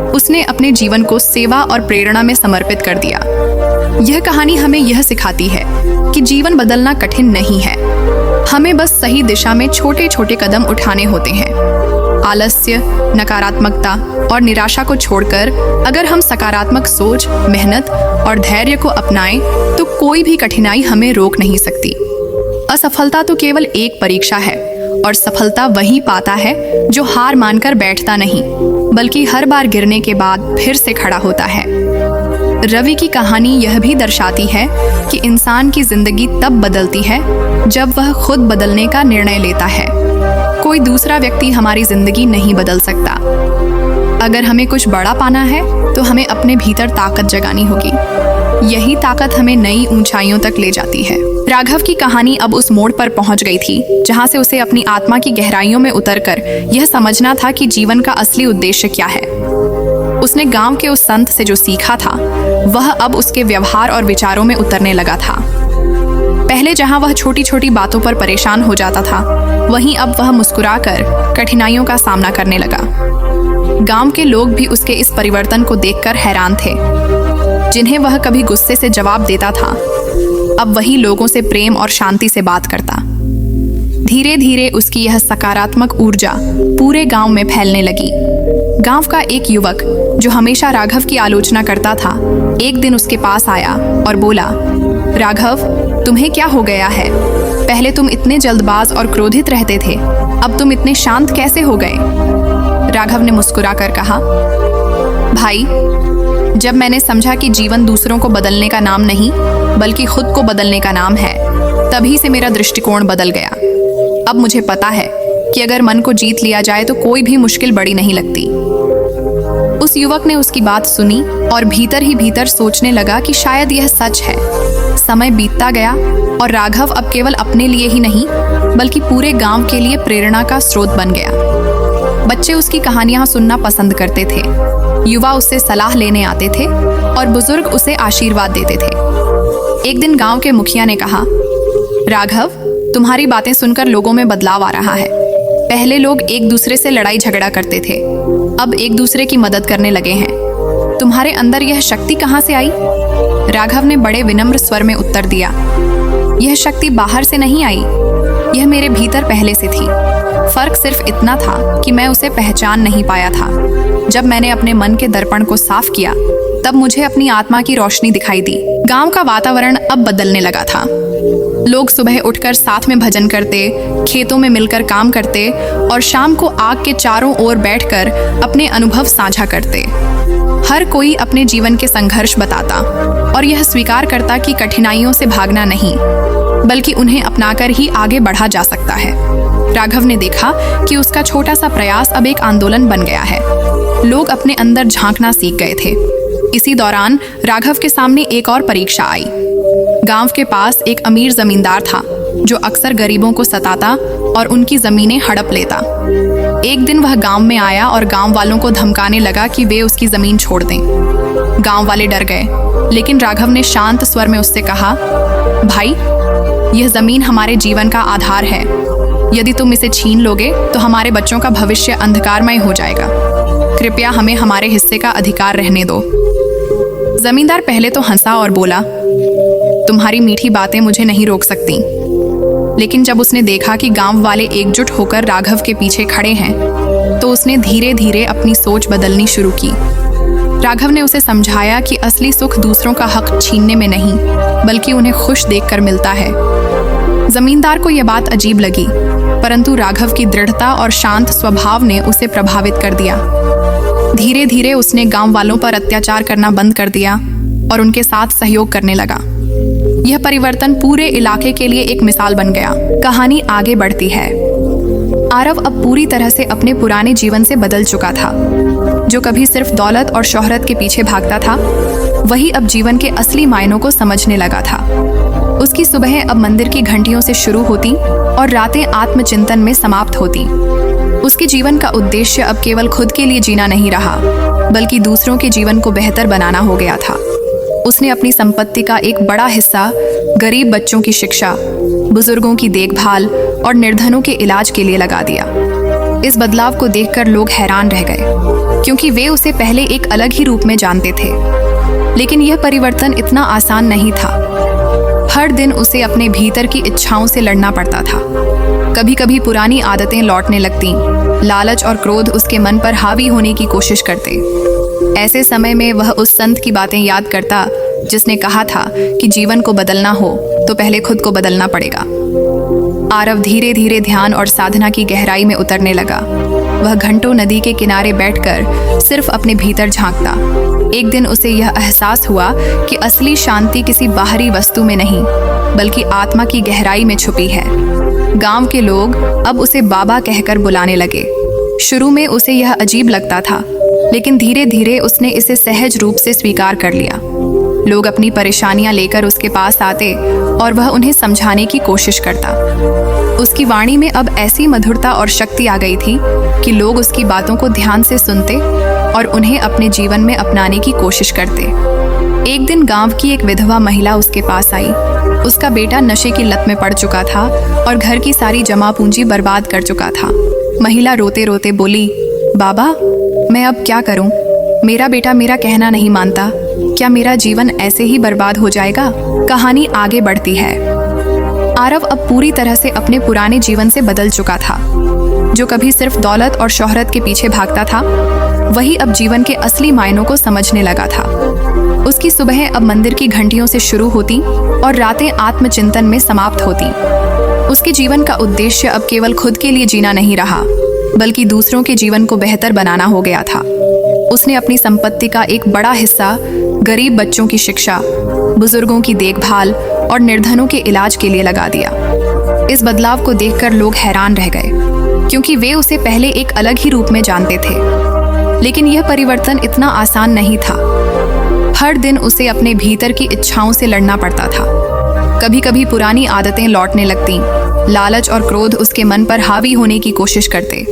S1: उसने अपने जीवन को सेवा और प्रेरणा में समर्पित कर दिया। यह कहानी हमें यह सिखाती है कि जीवन बदलना कठिन नहीं है, हमें बस सही दिशा में छोटे छोटे कदम उठाने होते हैं। आलस्य, नकारात्मकता और निराशा को छोड़कर अगर हम सकारात्मक सोच, मेहनत और धैर्य को अपनाएं तो कोई भी कठिनाई हमें रोक नहीं सकती। असफलता तो केवल एक परीक्षा है और सफलता वही पाता है जो हार मानकर बैठता नहीं, बल्कि हर बार गिरने के बाद फिर से खड़ा होता है। रवि की कहानी यह भी दर्शाती है कि इंसान की जिंदगी तब बदलती है जब वह खुद बदलने का निर्णय लेता है। कोई दूसरा व्यक्ति हमारी जिंदगी नहीं बदल सकता। अगर हमें कुछ बड़ा पाना है तो हमें अपने भीतर ताकत जगानी होगी। यही ताकत हमें नई ऊंचाइयों तक ले जाती है। राघव की कहानी अब उस मोड़ पर पहुंच गई थी जहां से उसे अपनी आत्मा की गहराइयों में उतरकर यह समझना था कि जीवन का असली उद्देश्य क्या है। उसने गांव के उस संत से जो सीखा था, वह अब उसके व्यवहार और विचारों में उतरने लगा था। पहले जहां वह छोटी छोटी बातों पर परेशान हो जाता था, वहीं अब वह मुस्कुराकर कठिनाइयों का सामना करने लगा। गांव के लोग भी उसके इस परिवर्तन को देखकर हैरान थे। जिन्हें वह कभी गुस्से से जवाब देता था, अब वही लोगों से प्रेम और शांति से बात करता। धीरे धीरे उसकी यह सकारात्मक ऊर्जा पूरे गांव में फैलने लगी। गांव का एक युवक जो हमेशा राघव की आलोचना करता था, एक दिन उसके पास आया और बोला, राघव, तुम्हें क्या हो गया है? पहले तुम इतने जल्दबाज और क्रोधित रहते थे, अब तुम इतने शांत कैसे हो गए? राघव ने मुस्कुराकर कहा, भाई, जब मैंने समझा कि जीवन दूसरों को बदलने का नाम नहीं बल्कि खुद को बदलने का नाम है, तभी से मेरा दृष्टिकोण बदल गया। अब मुझे पता है कि अगर मन को जीत लिया जाए तो कोई भी मुश्किल बड़ी नहीं लगती। उस युवक ने उसकी बात सुनी और भीतर ही भीतर सोचने लगा कि शायद यह सच है। समय बीतता गया और राघव अब केवल अपने लिए ही नहीं बल्कि पूरे गांव के लिए प्रेरणा का स्रोत बन गया। बच्चे उसकी कहानियां सुनना पसंद करते थे, युवा उससे सलाह लेने आते थे और बुजुर्ग उसे आशीर्वाद देते थे। एक दिन गांव के मुखिया ने कहा, राघव, तुम्हारी बातें सुनकर लोगों में बदलाव आ रहा है। पहले लोग एक दूसरे से लड़ाई झगड़ा करते थे, अब एक दूसरे की मदद करने लगे हैं। तुम्हारे अंदर यह शक्ति कहाँ से आई? राघव ने बड़े विनम्र स्वर में उत्तर दिया, यह शक्ति बाहर से नहीं आई, यह मेरे भीतर पहले से थी। फर्क सिर्फ इतना था कि मैं उसे पहचान नहीं पाया था। जब मैंने अपने मन के दर्पण को साफ किया, तब मुझे अपनी आत्मा की रोशनी दिखाई दी। गांव का वातावरण अब बदलने लगा था। लोग सुबह उठकर साथ में भजन करते, खेतों में मिलकर काम करते और शाम को आग के चारों ओर बैठकर अपने अनुभव साझा करते। हर कोई अपने जीवन के संघर्ष बताता और यह स्वीकार करता कि कठिनाइयों से भागना नहीं बल्कि उन्हें अपनाकर ही आगे बढ़ा जा सकता है। राघव ने देखा कि उसका छोटा सा प्रयास अब एक आंदोलन बन गया है। लोग अपने अंदर झांकना सीख गए थे। इसी दौरान राघव के सामने एक और परीक्षा आई। गांव के पास एक अमीर जमींदार था जो अक्सर गरीबों को सताता और उनकी जमीनें हड़प लेता। एक दिन वह गांव में आया और गांव वालों को धमकाने लगा कि वे उसकी जमीन छोड़ दें। गांव वाले डर गए, लेकिन राघव ने शांत स्वर में उससे कहा, भाई, यह जमीन हमारे जीवन का आधार है। यदि तुम इसे छीन लोगे तो हमारे बच्चों का भविष्य अंधकारमय हो जाएगा। कृपया हमें हमारे हिस्से का अधिकार रहने दो। जमींदार पहले तो हंसा और बोला, तुम्हारी मीठी बातें मुझे नहीं रोक सकती। लेकिन जब उसने देखा कि गांव वाले एकजुट होकर राघव के पीछे खड़े हैं, तो उसने धीरे धीरे अपनी सोच बदलनी शुरू की। राघव ने उसे समझाया कि असली सुख दूसरों का हक छीनने में नहीं बल्कि उन्हें खुश देखकर मिलता है। जमींदार को यह बात अजीब लगी, परंतु राघव की दृढ़ता और शांत स्वभाव ने उसे प्रभावित कर दिया। धीरे धीरे उसने गांव वालों पर अत्याचार करना बंद कर दिया और उनके साथ सहयोग करने लगा। यह परिवर्तन पूरे इलाके के लिए एक मिसाल बन गया। कहानी आगे बढ़ती है। आरव अब पूरी तरह से अपने पुराने जीवन से बदल चुका था। जो कभी सिर्फ दौलत और शोहरत के पीछे भागता था, वही अब जीवन के असली मायनों को समझने लगा था। उसकी सुबह अब मंदिर की घंटियों से शुरू होती और रातें आत्मचिंतन में समाप्त होती। उसके जीवन का उद्देश्य अब केवल खुद के लिए जीना नहीं रहा, बल्कि दूसरों के जीवन को बेहतर बनाना हो गया था। उसने अपनी संपत्ति का एक बड़ा हिस्सा गरीब बच्चों की शिक्षा, बुजुर्गों की देखभाल और निर्धनों के इलाज के लिए लगा दिया। इस बदलाव को देखकर लोग हैरान रह गए, क्योंकि वे उसे पहले एक अलग ही रूप में जानते थे। लेकिन यह परिवर्तन इतना आसान नहीं था। हर दिन उसे अपने भीतर की इच्छाओं से लड़ना पड़ता था। कभी कभी पुरानी आदतें लौटने लगतीं, लालच और क्रोध उसके मन पर हावी होने की कोशिश करते। ऐसे समय में वह उस संत की बातें याद करता जिसने कहा था कि जीवन को बदलना हो तो पहले खुद को बदलना पड़ेगा। आरव धीरे धीरे ध्यान और साधना की गहराई में उतरने लगा। वह घंटों नदी के किनारे बैठकर सिर्फ अपने भीतर झांकता। एक दिन उसे यह एहसास हुआ कि असली शांति किसी बाहरी वस्तु में नहीं बल्कि आत्मा की गहराई में छुपी है। गांव के लोग अब उसे बाबा कहकर बुलाने लगे। शुरू में उसे यह अजीब लगता था, लेकिन धीरे धीरे उसने इसे सहज रूप से स्वीकार कर लिया। लोग अपनी परेशानियां लेकर उसके पास आते और वह उन्हें समझाने की कोशिश करता। उसकी वाणी में अब ऐसी मधुरता और शक्ति आ गई थी कि लोग उसकी बातों को ध्यान से सुनते और उन्हें अपने जीवन में अपनाने की कोशिश करते। एक दिन गांव की एक विधवा महिला उसके पास आई। उसका बेटा नशे की लत में पड़ चुका था और घर की सारी जमा पूंजी बर्बाद कर चुका था। महिला रोते रोते बोली, बाबा, मैं अब क्या करूं? मेरा बेटा मेरा कहना नहीं मानता। क्या मेरा जीवन ऐसे ही बर्बाद हो जाएगा? कहानी आगे बढ़ती है। आरव अब पूरी तरह से अपने पुराने जीवन से बदल चुका था। जो कभी सिर्फ दौलत और शोहरत के पीछे भागता था, वही अब जीवन के असली मायनों को समझने लगा था। उसकी सुबह अब मंदिर की घंटियों से शुरू होती और रातें आत्मचिंतन में समाप्त होती। उसके जीवन का उद्देश्य अब केवल खुद के लिए जीना नहीं रहा, बल्कि दूसरों के जीवन को बेहतर बनाना हो गया था। उसने अपनी संपत्ति का एक बड़ा हिस्सा गरीब बच्चों की शिक्षा, बुजुर्गों की देखभाल और निर्धनों के इलाज के लिए लगा दिया। इस बदलाव को देखकर लोग हैरान रह गए, क्योंकि वे उसे पहले एक अलग ही रूप में जानते थे। लेकिन यह परिवर्तन इतना आसान नहीं था। हर दिन उसे अपने भीतर की इच्छाओं से लड़ना पड़ता था। कभी कभी पुरानी आदतें लौटने लगतीं, लालच और क्रोध उसके मन पर हावी होने की कोशिश करते।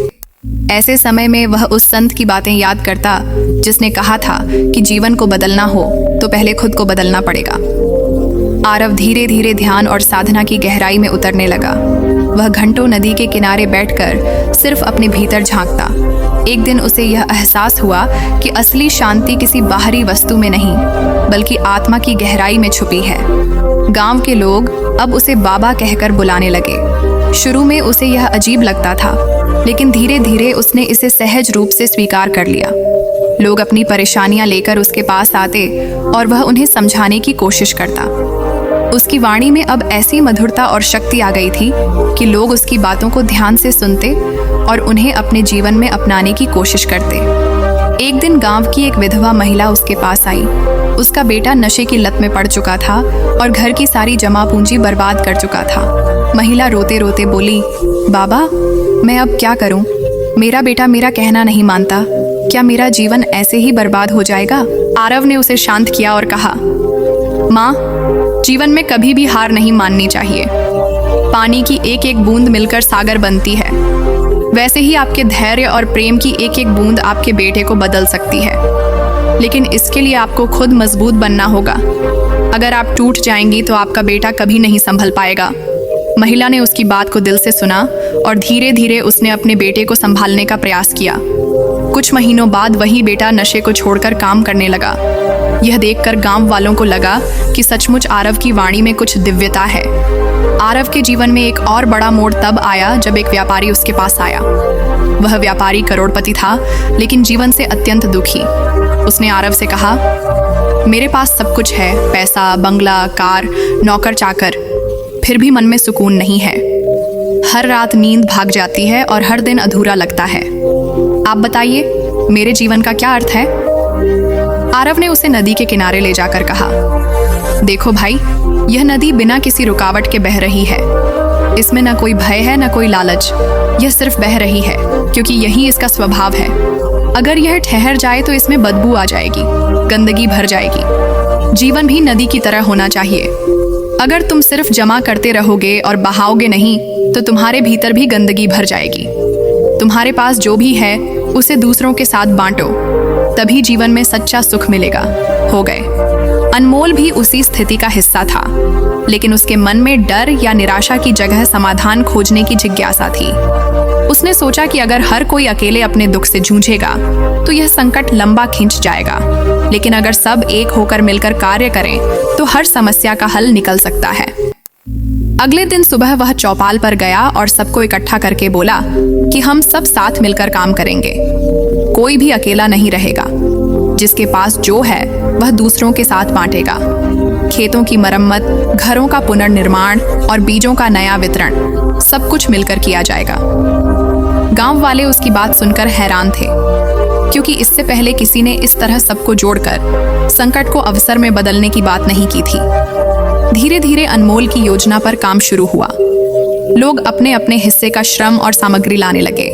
S1: ऐसे समय में वह उस संत की बातें याद करता जिसने कहा था कि जीवन को बदलना हो तो पहले खुद को बदलना पड़ेगा। आरव धीरे धीरे ध्यान और साधना की गहराई में उतरने लगा। वह घंटों नदी के किनारे बैठकर सिर्फ अपने भीतर झांकता। एक दिन उसे यह एहसास हुआ कि असली शांति किसी बाहरी वस्तु में नहीं, बल्कि आत्मा की गहराई में छुपी है। गांव के लोग अब उसे बाबा कहकर बुलाने लगे। शुरू में उसे यह अजीब लगता था, लेकिन धीरे धीरे उसने इसे सहज रूप से स्वीकार कर लिया। लोग अपनी परेशानियां लेकर उसके पास आते और वह उन्हें समझाने की कोशिश करता। उसकी वाणी में अब ऐसी मधुरता और शक्ति आ गई थी कि लोग उसकी बातों को ध्यान से सुनते और उन्हें अपने जीवन में अपनाने की कोशिश करते। एक दिन गांव की एक विधवा महिला उसके पास आई। उसका बेटा नशे की लत में पड़ चुका था और घर की सारी जमा पूंजी बर्बाद कर चुका था। महिला रोते रोते बोली, बाबा, मैं अब क्या करूं? मेरा बेटा मेरा कहना नहीं मानता। क्या मेरा जीवन ऐसे ही बर्बाद हो जाएगा? आरव ने उसे शांत किया और कहा, माँ, जीवन में कभी भी हार नहीं माननी चाहिए। पानी की एक एक बूंद मिलकर सागर बनती है। वैसे ही आपके धैर्य और प्रेम की एक एक बूंद आपके बेटे को बदल सकती है। लेकिन इसके लिए आपको खुद मजबूत बनना होगा। अगर आप टूट जाएंगी तो आपका बेटा कभी नहीं संभल पाएगा। महिला ने उसकी बात को दिल से सुना और धीरे धीरे उसने अपने बेटे को संभालने का प्रयास किया। कुछ महीनों बाद वही बेटा नशे को छोड़कर काम करने लगा। यह देखकर गांव वालों को लगा कि सचमुच आरव की वाणी में कुछ दिव्यता है। आरव के जीवन में एक और बड़ा मोड़ तब आया जब एक व्यापारी उसके पास आया। वह व्यापारी करोड़पति था, लेकिन जीवन से अत्यंत दुखी। उसने आरव से कहा, मेरे पास सब कुछ है, पैसा, बंगला, कार, नौकर चाकर, फिर भी मन में सुकून नहीं है। हर रात नींद भाग जाती है और हर दिन अधूरा लगता है। आप बताइए, मेरे जीवन का क्या अर्थ है? आरव ने उसे नदी के किनारे ले जाकर कहा, देखो भाई, यह नदी बिना किसी रुकावट के बह रही है। इसमें न कोई भय है न कोई लालच। यह सिर्फ बह रही है क्योंकि यही इसका स्वभाव है। अगर यह ठहर जाए तो इसमें बदबू आ जाएगी, गंदगी भर जाएगी। जीवन भी नदी की तरह होना चाहिए। अगर तुम सिर्फ जमा करते रहोगे और बहाओगे नहीं तो तुम्हारे भीतर भी गंदगी भर जाएगी। तुम्हारे पास जो भी है उसे दूसरों के साथ बांटो, तभी जीवन में सच्चा सुख मिलेगा। हो गए। अनमोल भी उसी स्थिति का हिस्सा था, लेकिन उसके मन में डर या निराशा की जगह समाधान खोजने की जिज्ञासा थी। उसने सोचा कि अगर हर कोई अकेले अपने दुख से जूझेगा तो यह संकट लंबा खिंच जाएगा, लेकिन अगर सब एक होकर मिलकर कार्य करें तो हर समस्या का हल निकल सकता है। अगले दिन सुबह वह चौपाल पर गया और सबको इकट्ठा करके बोला कि हम सब साथ मिलकर काम करेंगे। कोई भी अकेला नहीं रहेगा। जिसके पास जो है वह दूसरों के साथ बांटेगा। खेतों की मरम्मत, घरों का पुनर्निर्माण और बीजों का नया वितरण, सब कुछ मिलकर किया जाएगा। गांव वाले उसकी बात सुनकर हैरान थे, क्योंकि इससे पहले किसी ने इस तरह सबको जोड़कर संकट को अवसर में बदलने की बात नहीं की थी। धीरे धीरे अनमोल की योजना पर काम शुरू हुआ। लोग अपने अपने हिस्से का श्रम और सामग्री लाने लगे।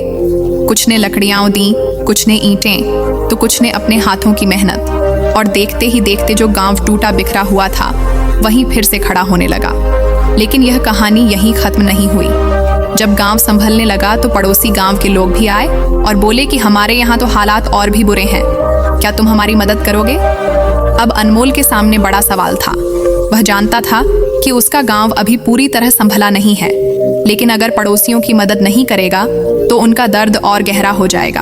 S1: कुछ ने लकड़ियां दी, कुछ ने ईंटें, तो कुछ ने अपने हाथों की मेहनत। और देखते ही देखते जो गांव टूटा बिखरा हुआ था वहीं फिर से खड़ा होने लगा। लेकिन यह कहानी यहीं खत्म नहीं हुई। जब गांव संभलने लगा तो पड़ोसी गांव के लोग भी आए और बोले कि हमारे यहाँ तो हालात और भी बुरे हैं, क्या तुम हमारी मदद करोगे? अब अनमोल के सामने बड़ा सवाल था। वह जानता था कि उसका गांव अभी पूरी तरह संभला नहीं है, लेकिन अगर पड़ोसियों की मदद नहीं करेगा तो उनका दर्द और गहरा हो जाएगा।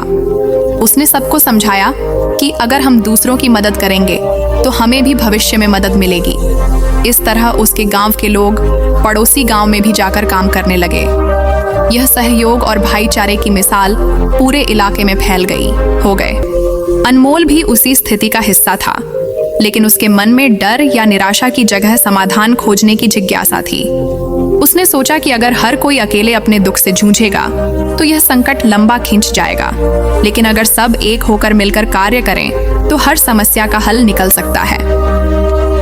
S1: उसने सबको समझाया कि अगर हम दूसरों की मदद करेंगे तो हमें भी भविष्य में मदद मिलेगी। इस तरह उसके गांव के लोग पड़ोसी गांव में भी जाकर काम करने लगे। यह सहयोग और भाईचारे की मिसाल पूरे इलाके में फैल गई हो गए। अनमोल भी उसी स्थिति का हिस्सा था, लेकिन उसके मन में डर या निराशा की जगह समाधान खोजने की जिज्ञासा थी। उसने सोचा कि अगर हर कोई अकेले अपने दुख से जूझेगा तो यह संकट लंबा खिंच जाएगा, लेकिन अगर सब एक होकर मिलकर कार्य करें तो हर समस्या का हल निकल सकता है।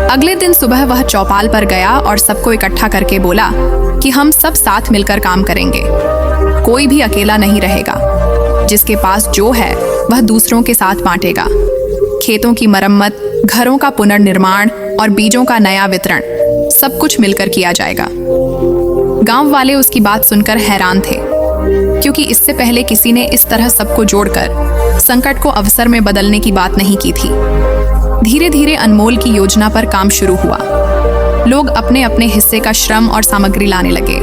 S1: अगले दिन सुबह वह चौपाल पर गया और सबको इकट्ठा करके बोला कि हम सब साथ मिलकर काम करेंगे। कोई भी अकेला नहीं रहेगा। जिसके पास जो है वह दूसरों के साथ बांटेगा। खेतों की मरम्मत, घरों का पुनर्निर्माण और बीजों का नया वितरण सब कुछ मिलकर किया जाएगा। गांव वाले उसकी बात सुनकर हैरान थे, क्योंकि इससे पहले किसी ने इस तरह सबको जोड़कर संकट को अवसर में बदलने की बात नहीं की थी। धीरे धीरे अनमोल की योजना पर काम शुरू हुआ। लोग अपने अपने हिस्से का श्रम और सामग्री लाने लगे।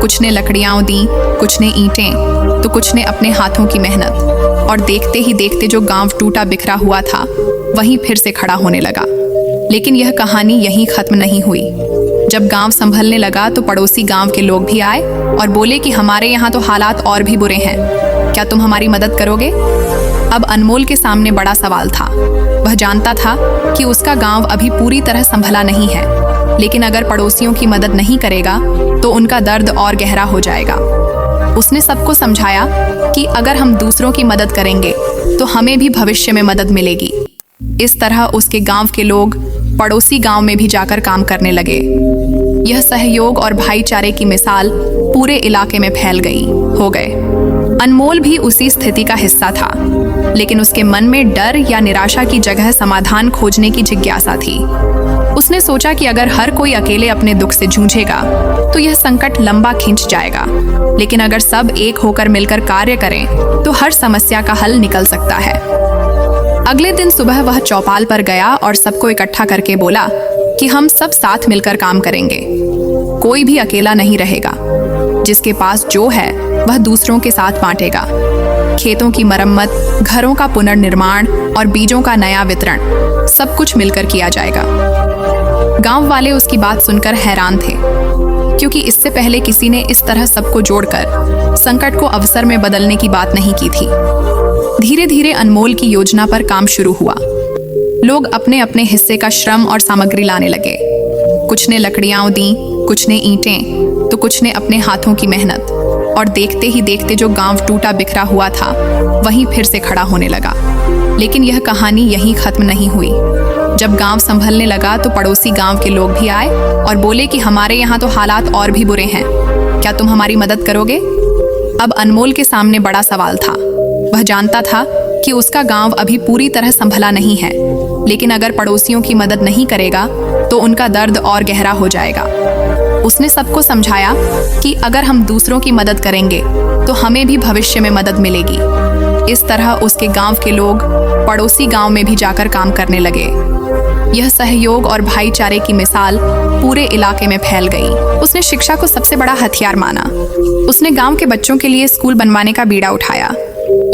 S1: कुछ ने लकड़ियां दी, कुछ ने ईंटें, तो कुछ ने अपने हाथों की मेहनत। और देखते ही देखते जो गांव टूटा बिखरा हुआ था वहीं फिर से खड़ा होने लगा। लेकिन यह कहानी यहीं खत्म नहीं हुई। जब गांव संभलने लगा तो पड़ोसी गांव के लोग भी आए और बोले कि हमारे यहाँ तो हालात और भी बुरे हैं, क्या तुम हमारी मदद करोगे? अब अनमोल के सामने बड़ा सवाल था। वह जानता था कि उसका गांव अभी पूरी तरह संभला नहीं है, लेकिन अगर पड़ोसियों की मदद नहीं करेगा तो उनका दर्द और गहरा हो जाएगा। उसने सबको समझाया कि अगर हम दूसरों की मदद करेंगे तो हमें भी भविष्य में मदद मिलेगी। इस तरह उसके गांव के लोग पड़ोसी गांव में भी जाकर काम करने लगे। यह सहयोग और भाईचारे की मिसाल पूरे इलाके में फैल गई हो गए। अनमोल भी उसी स्थिति का हिस्सा था, लेकिन उसके मन में डर या निराशा की जगह समाधान खोजने की जिज्ञासा थी। उसने सोचा कि अगर हर कोई अकेले अपने दुख से जूझेगा तो यह संकट लंबा खिंच जाएगा, लेकिन अगर सब एक होकर मिलकर कार्य करें तो हर समस्या का हल निकल सकता है। अगले दिन सुबह वह चौपाल पर गया और सबको इकट्ठा करके बोला कि हम सब साथ मिलकर काम करेंगे। कोई भी अकेला नहीं रहेगा। जिसके पास जो है वह दूसरों के साथ बांटेगा। खेतों की मरम्मत, घरों का पुनर्निर्माण और बीजों का नया वितरण सब कुछ मिलकर किया जाएगा। गांव वाले उसकी बात सुनकर हैरान थे, क्योंकि इससे पहले किसी ने इस तरह सबको जोड़कर संकट को अवसर में बदलने की बात नहीं की थी। धीरे धीरे अनमोल की योजना पर काम शुरू हुआ। लोग अपने अपने हिस्से का श्रम और सामग्री लाने लगे। कुछ ने लकड़ियां दी, कुछ ने ईंटें, तो कुछ ने अपने हाथों की मेहनत। और देखते ही देखते जो गांव टूटा बिखरा हुआ था वहीं फिर से खड़ा होने लगा। लेकिन यह कहानी यहीं खत्म नहीं हुई। जब गांव संभलने लगा तो पड़ोसी गांव के लोग भी आए और बोले कि हमारे यहाँ तो हालात और भी बुरे हैं, क्या तुम हमारी मदद करोगे? अब अनमोल के सामने बड़ा सवाल था। वह जानता था कि उसका गांव अभी पूरी तरह संभला नहीं है, लेकिन अगर पड़ोसियों की मदद नहीं करेगा तो उनका दर्द और गहरा हो जाएगा। उसने सबको समझाया कि अगर हम दूसरों की मदद करेंगे तो हमें भी भविष्य में मदद मिलेगी। इस तरह उसके गांव के लोग पड़ोसी गांव में भी जाकर काम करने लगे। यह सहयोग और भाईचारे की मिसाल पूरे इलाके में फैल गई। उसने शिक्षा को सबसे बड़ा हथियार माना। उसने गांव के बच्चों के लिए स्कूल बनवाने का बीड़ा उठाया।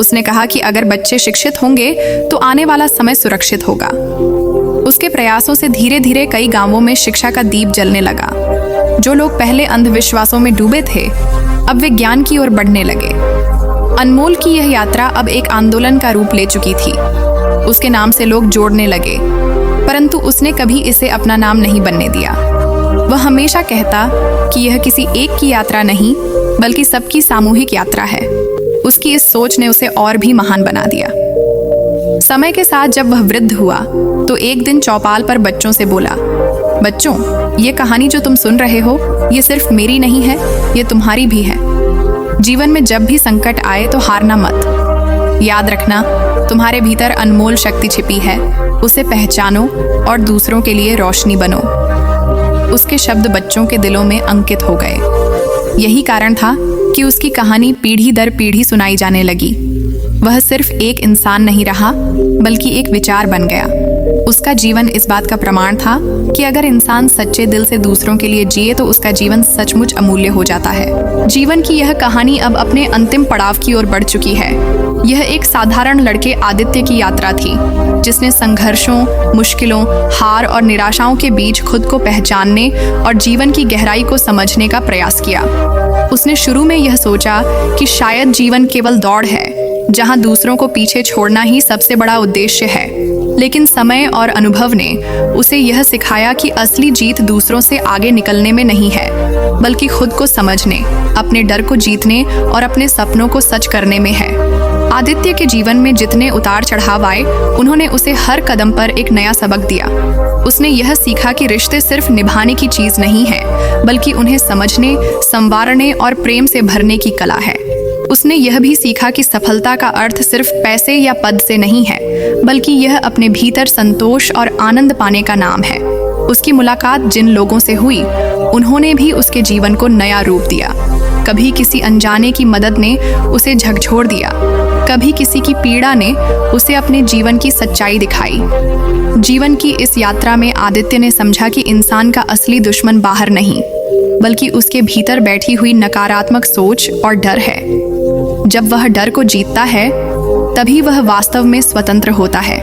S1: उसने कहा कि अगर बच्चे शिक्षित होंगे तो आने वाला समय सुरक्षित होगा। उसके प्रयासों से धीरे धीरे कई गांवों में शिक्षा का दीप जलने लगा। जो लोग पहले अंधविश्वासों में डूबे थे अब वे ज्ञान की ओर बढ़ने लगे। अनमोल की यह यात्रा अब एक आंदोलन का रूप ले चुकी थी। उसके नाम से लोग जोड़ने लगे, परंतु उसने कभी इसे अपना नाम नहीं बनने दिया। वह हमेशा कहता कि यह किसी एक की यात्रा नहीं बल्कि सबकी सामूहिक यात्रा है। उसकी इस सोच ने उसे और भी महान बना दिया। समय के साथ जब वह वृद्ध हुआ तो एक दिन चौपाल पर बच्चों से बोला, बच्चों, ये कहानी जो तुम सुन रहे हो ये सिर्फ मेरी नहीं है, ये तुम्हारी भी है। जीवन में जब भी संकट आए तो हारना मत। याद रखना, तुम्हारे भीतर अनमोल शक्ति छिपी है, उसे पहचानो और दूसरों के लिए रोशनी बनो। उसके शब्द बच्चों के दिलों में अंकित हो गए। यही कारण था कि उसकी कहानी पीढ़ी दर पीढ़ी सुनाई जाने लगी। वह सिर्फ एक इंसान नहीं रहा बल्कि एक विचार बन गया। उसका जीवन इस बात का प्रमाण था कि अगर इंसान सच्चे दिल से दूसरों के लिए जिए तो उसका जीवन सचमुच अमूल्य हो जाता है। जीवन की यह कहानी अब अपने अंतिम पड़ाव की ओर बढ़ चुकी है। यह एक साधारण लड़के आदित्य की यात्रा थी, जिसने संघर्षों, मुश्किलों, हार और निराशाओं के बीच खुद को पहचानने और जीवन की गहराई को समझने का प्रयास किया। उसने शुरू में यह सोचा कि शायद जीवन केवल दौड़ है, जहां दूसरों को पीछे छोड़ना ही सबसे बड़ा उद्देश्य है। लेकिन समय और अनुभव ने उसे यह सिखाया कि असली जीत दूसरों से आगे निकलने में नहीं है, बल्कि खुद को समझने, अपने डर को जीतने और अपने सपनों को सच करने में है। आदित्य के जीवन में जितने उतार चढ़ाव आए, उन्होंने उसे हर कदम पर एक नया सबक दिया। उसने यह सीखा कि रिश्ते सिर्फ निभाने की चीज नहीं है, बल्कि उन्हें समझने, संवारने और प्रेम से भरने की कला है। उसने यह भी सीखा कि सफलता का अर्थ सिर्फ पैसे या पद से नहीं है, बल्कि यह अपने भीतर संतोष और आनंद पाने का नाम है। उसकी मुलाकात जिन लोगों से हुई, उन्होंने भी उसके जीवन को नया रूप दिया। कभी किसी अनजाने की मदद ने उसे झकझोर दिया, कभी किसी की पीड़ा ने उसे अपने जीवन की सच्चाई दिखाई। जीवन की इस यात्रा में आदित्य ने समझा कि इंसान का असली दुश्मन बाहर नहीं, बल्कि उसके भीतर बैठी हुई नकारात्मक सोच और डर है। जब वह डर को जीतता है, तभी वह वास्तव में स्वतंत्र होता है।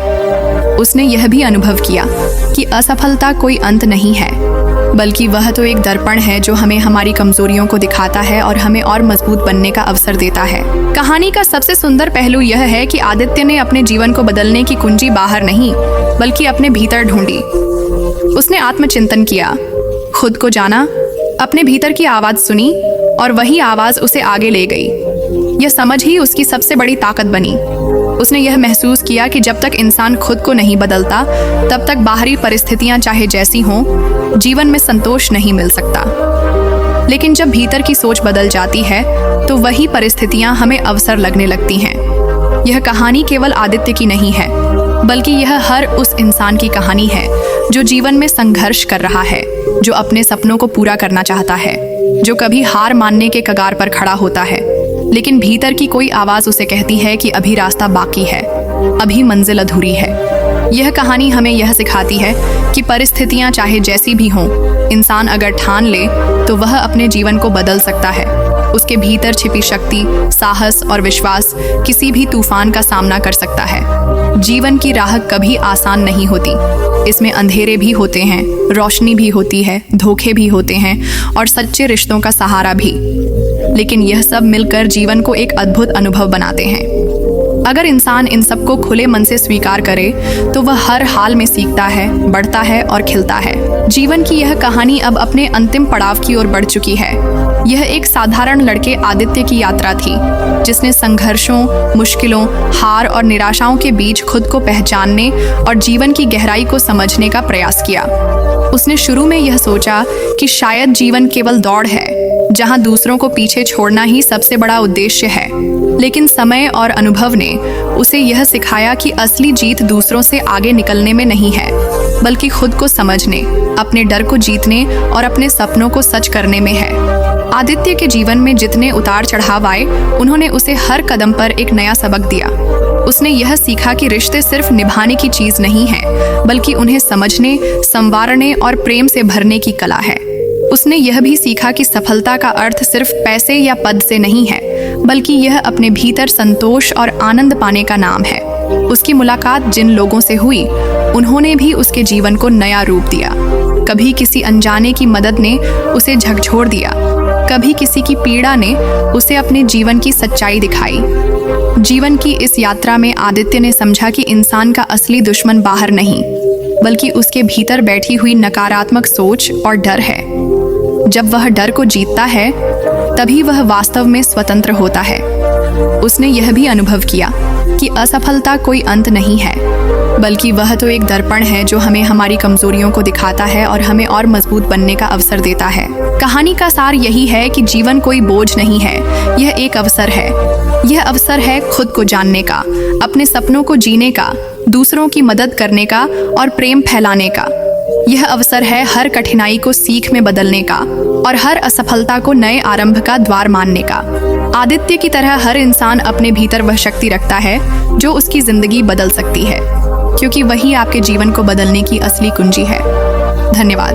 S1: उसने यह भी अनुभव किया कि असफलता कोई अंत नहीं है, बल्कि वह तो एक दर्पण है जो हमें हमारी कमजोरियों को दिखाता है और हमें और मजबूत बनने का अवसर देता है। कहानी का सबसे सुंदर पहलू यह है कि आदित्य ने अपने जीवन को बदलने की कुंजी बाहर नहीं, बल्कि अपने भीतर ढूंढी। उसने आत्मचिंतन किया, खुद को जाना, अपने भीतर की आवाज सुनी और वही आवाज उसे आगे ले गई। यह समझ ही उसकी सबसे बड़ी ताकत बनी। उसने यह महसूस किया कि जब तक इंसान खुद को नहीं बदलता, तब तक बाहरी परिस्थितियां चाहे जैसी हों, जीवन में संतोष नहीं मिल सकता। लेकिन जब भीतर की सोच बदल जाती है, तो वही परिस्थितियां हमें अवसर लगने लगती हैं। यह कहानी केवल आदित्य की नहीं है, बल्कि यह हर उस इंसान की कहानी है जो जीवन में संघर्ष कर रहा है, जो अपने सपनों को पूरा करना चाहता है, जो कभी हार मानने के कगार पर खड़ा होता है, लेकिन भीतर की कोई आवाज उसे कहती है कि अभी रास्ता बाकी है, अभी मंजिल अधूरी है। यह कहानी हमें यह सिखाती है कि परिस्थितियां चाहे जैसी भी हों, इंसान अगर ठान ले तो वह अपने जीवन को बदल सकता है। उसके भीतर छिपी शक्ति, साहस और विश्वास किसी भी तूफान का सामना कर सकता है। जीवन की राह कभी आसान नहीं होती। इसमें अंधेरे भी होते हैं, रोशनी भी होती है, धोखे भी होते हैं और सच्चे रिश्तों का सहारा भी। लेकिन यह सब मिलकर जीवन को एक अद्भुत अनुभव बनाते हैं। अगर इंसान इन सबको खुले मन से स्वीकार करे, तो वह हर हाल में सीखता है, बढ़ता है और खिलता है। जीवन की यह कहानी अब अपने अंतिम पड़ाव की ओर बढ़ चुकी है। यह एक साधारण लड़के आदित्य की यात्रा थी, जिसने संघर्षों, मुश्किलों, हार और निराशाओं के बीच खुद को पहचानने और जीवन की गहराई को समझने का प्रयास किया। उसने शुरू में यह सोचा कि शायद जीवन केवल दौड़ है, जहां दूसरों को पीछे छोड़ना ही सबसे बड़ा उद्देश्य है। लेकिन समय और अनुभव ने उसे यह सिखाया कि असली जीत दूसरों से आगे निकलने में नहीं है, बल्कि खुद को समझने, अपने डर को जीतने और अपने सपनों को सच करने में है। आदित्य के जीवन में जितने उतार चढ़ाव आए, उन्होंने उसे हर कदम पर एक नया सबक दिया। उसने यह सीखा कि रिश्ते सिर्फ निभाने की चीज नहीं है, बल्कि उन्हें समझने, संवारने और प्रेम से भरने की कला है। उसने यह भी सीखा कि सफलता का अर्थ सिर्फ पैसे या पद से नहीं है, बल्कि यह अपने भीतर संतोष और आनंद पाने का नाम है। उसकी मुलाकात जिन लोगों से हुई, उन्होंने भी उसके जीवन को नया रूप दिया। कभी किसी अनजाने की मदद ने उसे झकझोर दिया, कभी किसी की पीड़ा ने उसे अपने जीवन की सच्चाई दिखाई। जीवन की इस यात्रा में आदित्य ने समझा कि इंसान का असली दुश्मन बाहर नहीं, बल्कि उसके भीतर बैठी हुई नकारात्मक सोच और डर है। जब वह डर को जीतता है, तभी वह वास्तव में स्वतंत्र होता है। उसने यह भी अनुभव किया कि असफलता कोई अंत नहीं है, बल्कि वह तो एक दर्पण है जो हमें हमारी कमजोरियों को दिखाता है और हमें और मजबूत बनने का अवसर देता है। कहानी का सार यही है कि जीवन कोई बोझ नहीं है, यह एक अवसर है। यह अवसर है खुद को जानने का, अपने सपनों को जीने का, दूसरों की मदद करने का और प्रेम फैलाने का। यह अवसर है हर कठिनाई को सीख में बदलने का और हर असफलता को नए आरंभ का द्वार मानने का। आदित्य की तरह हर इंसान अपने भीतर वह शक्ति रखता है जो उसकी जिंदगी बदल सकती है। क्योंकि वही आपके जीवन को बदलने की असली कुंजी है। धन्यवाद।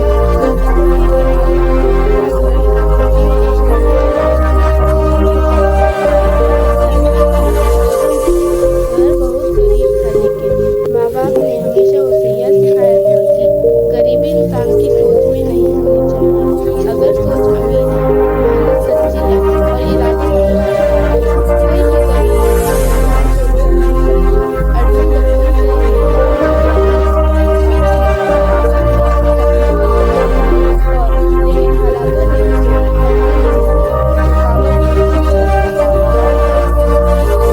S2: माँ बाप ने हमेशा उसे यह सिखाया था कि गरीबी इंसान की सोच में नहीं होनी चाहिए। अगर सोच अमीर है, मेहनत सच्ची है और इरादे सही है, तो कोई भी गरीब इंसान को रोक नहीं सकता। अर्जुन बचपन से ही लेकिन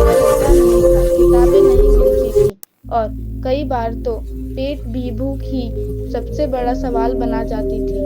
S2: हालातों ने उसे किताबें नहीं मिलती थी और कई बार तो पेट भी भूख ही सबसे बड़ा सवाल बना जाती थी।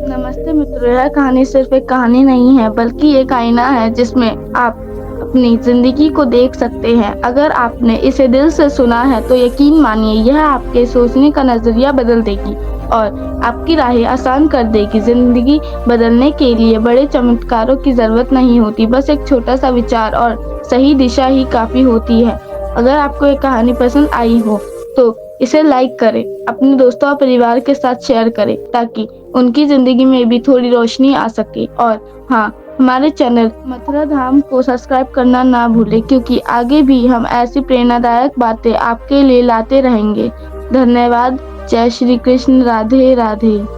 S2: नमस्ते मित्रों, यह कहानी सिर्फ एक कहानी नहीं है बल्कि एक आईना है जिसमें आप अपनी जिंदगी को देख सकते हैं। अगर आपने इसे दिल से सुना है तो यकीन मानिए यह आपके सोचने का नजरिया बदल देगी और आपकी राहें आसान कर देगी। जिंदगी बदलने के लिए बड़े चमत्कारों की जरूरत नहीं होती, बस एक छोटा सा विचार और सही दिशा ही काफी होती है। अगर आपको ये कहानी पसंद आई हो तो इसे लाइक करें, अपने दोस्तों और परिवार के साथ शेयर करें ताकि उनकी जिंदगी में भी थोड़ी रोशनी आ सके। और हाँ, हमारे चैनल मथुरा धाम को सब्सक्राइब करना ना भूलें, क्योंकि आगे भी हम ऐसी प्रेरणादायक बातें आपके लिए लाते रहेंगे। धन्यवाद। जय श्री कृष्ण। राधे राधे।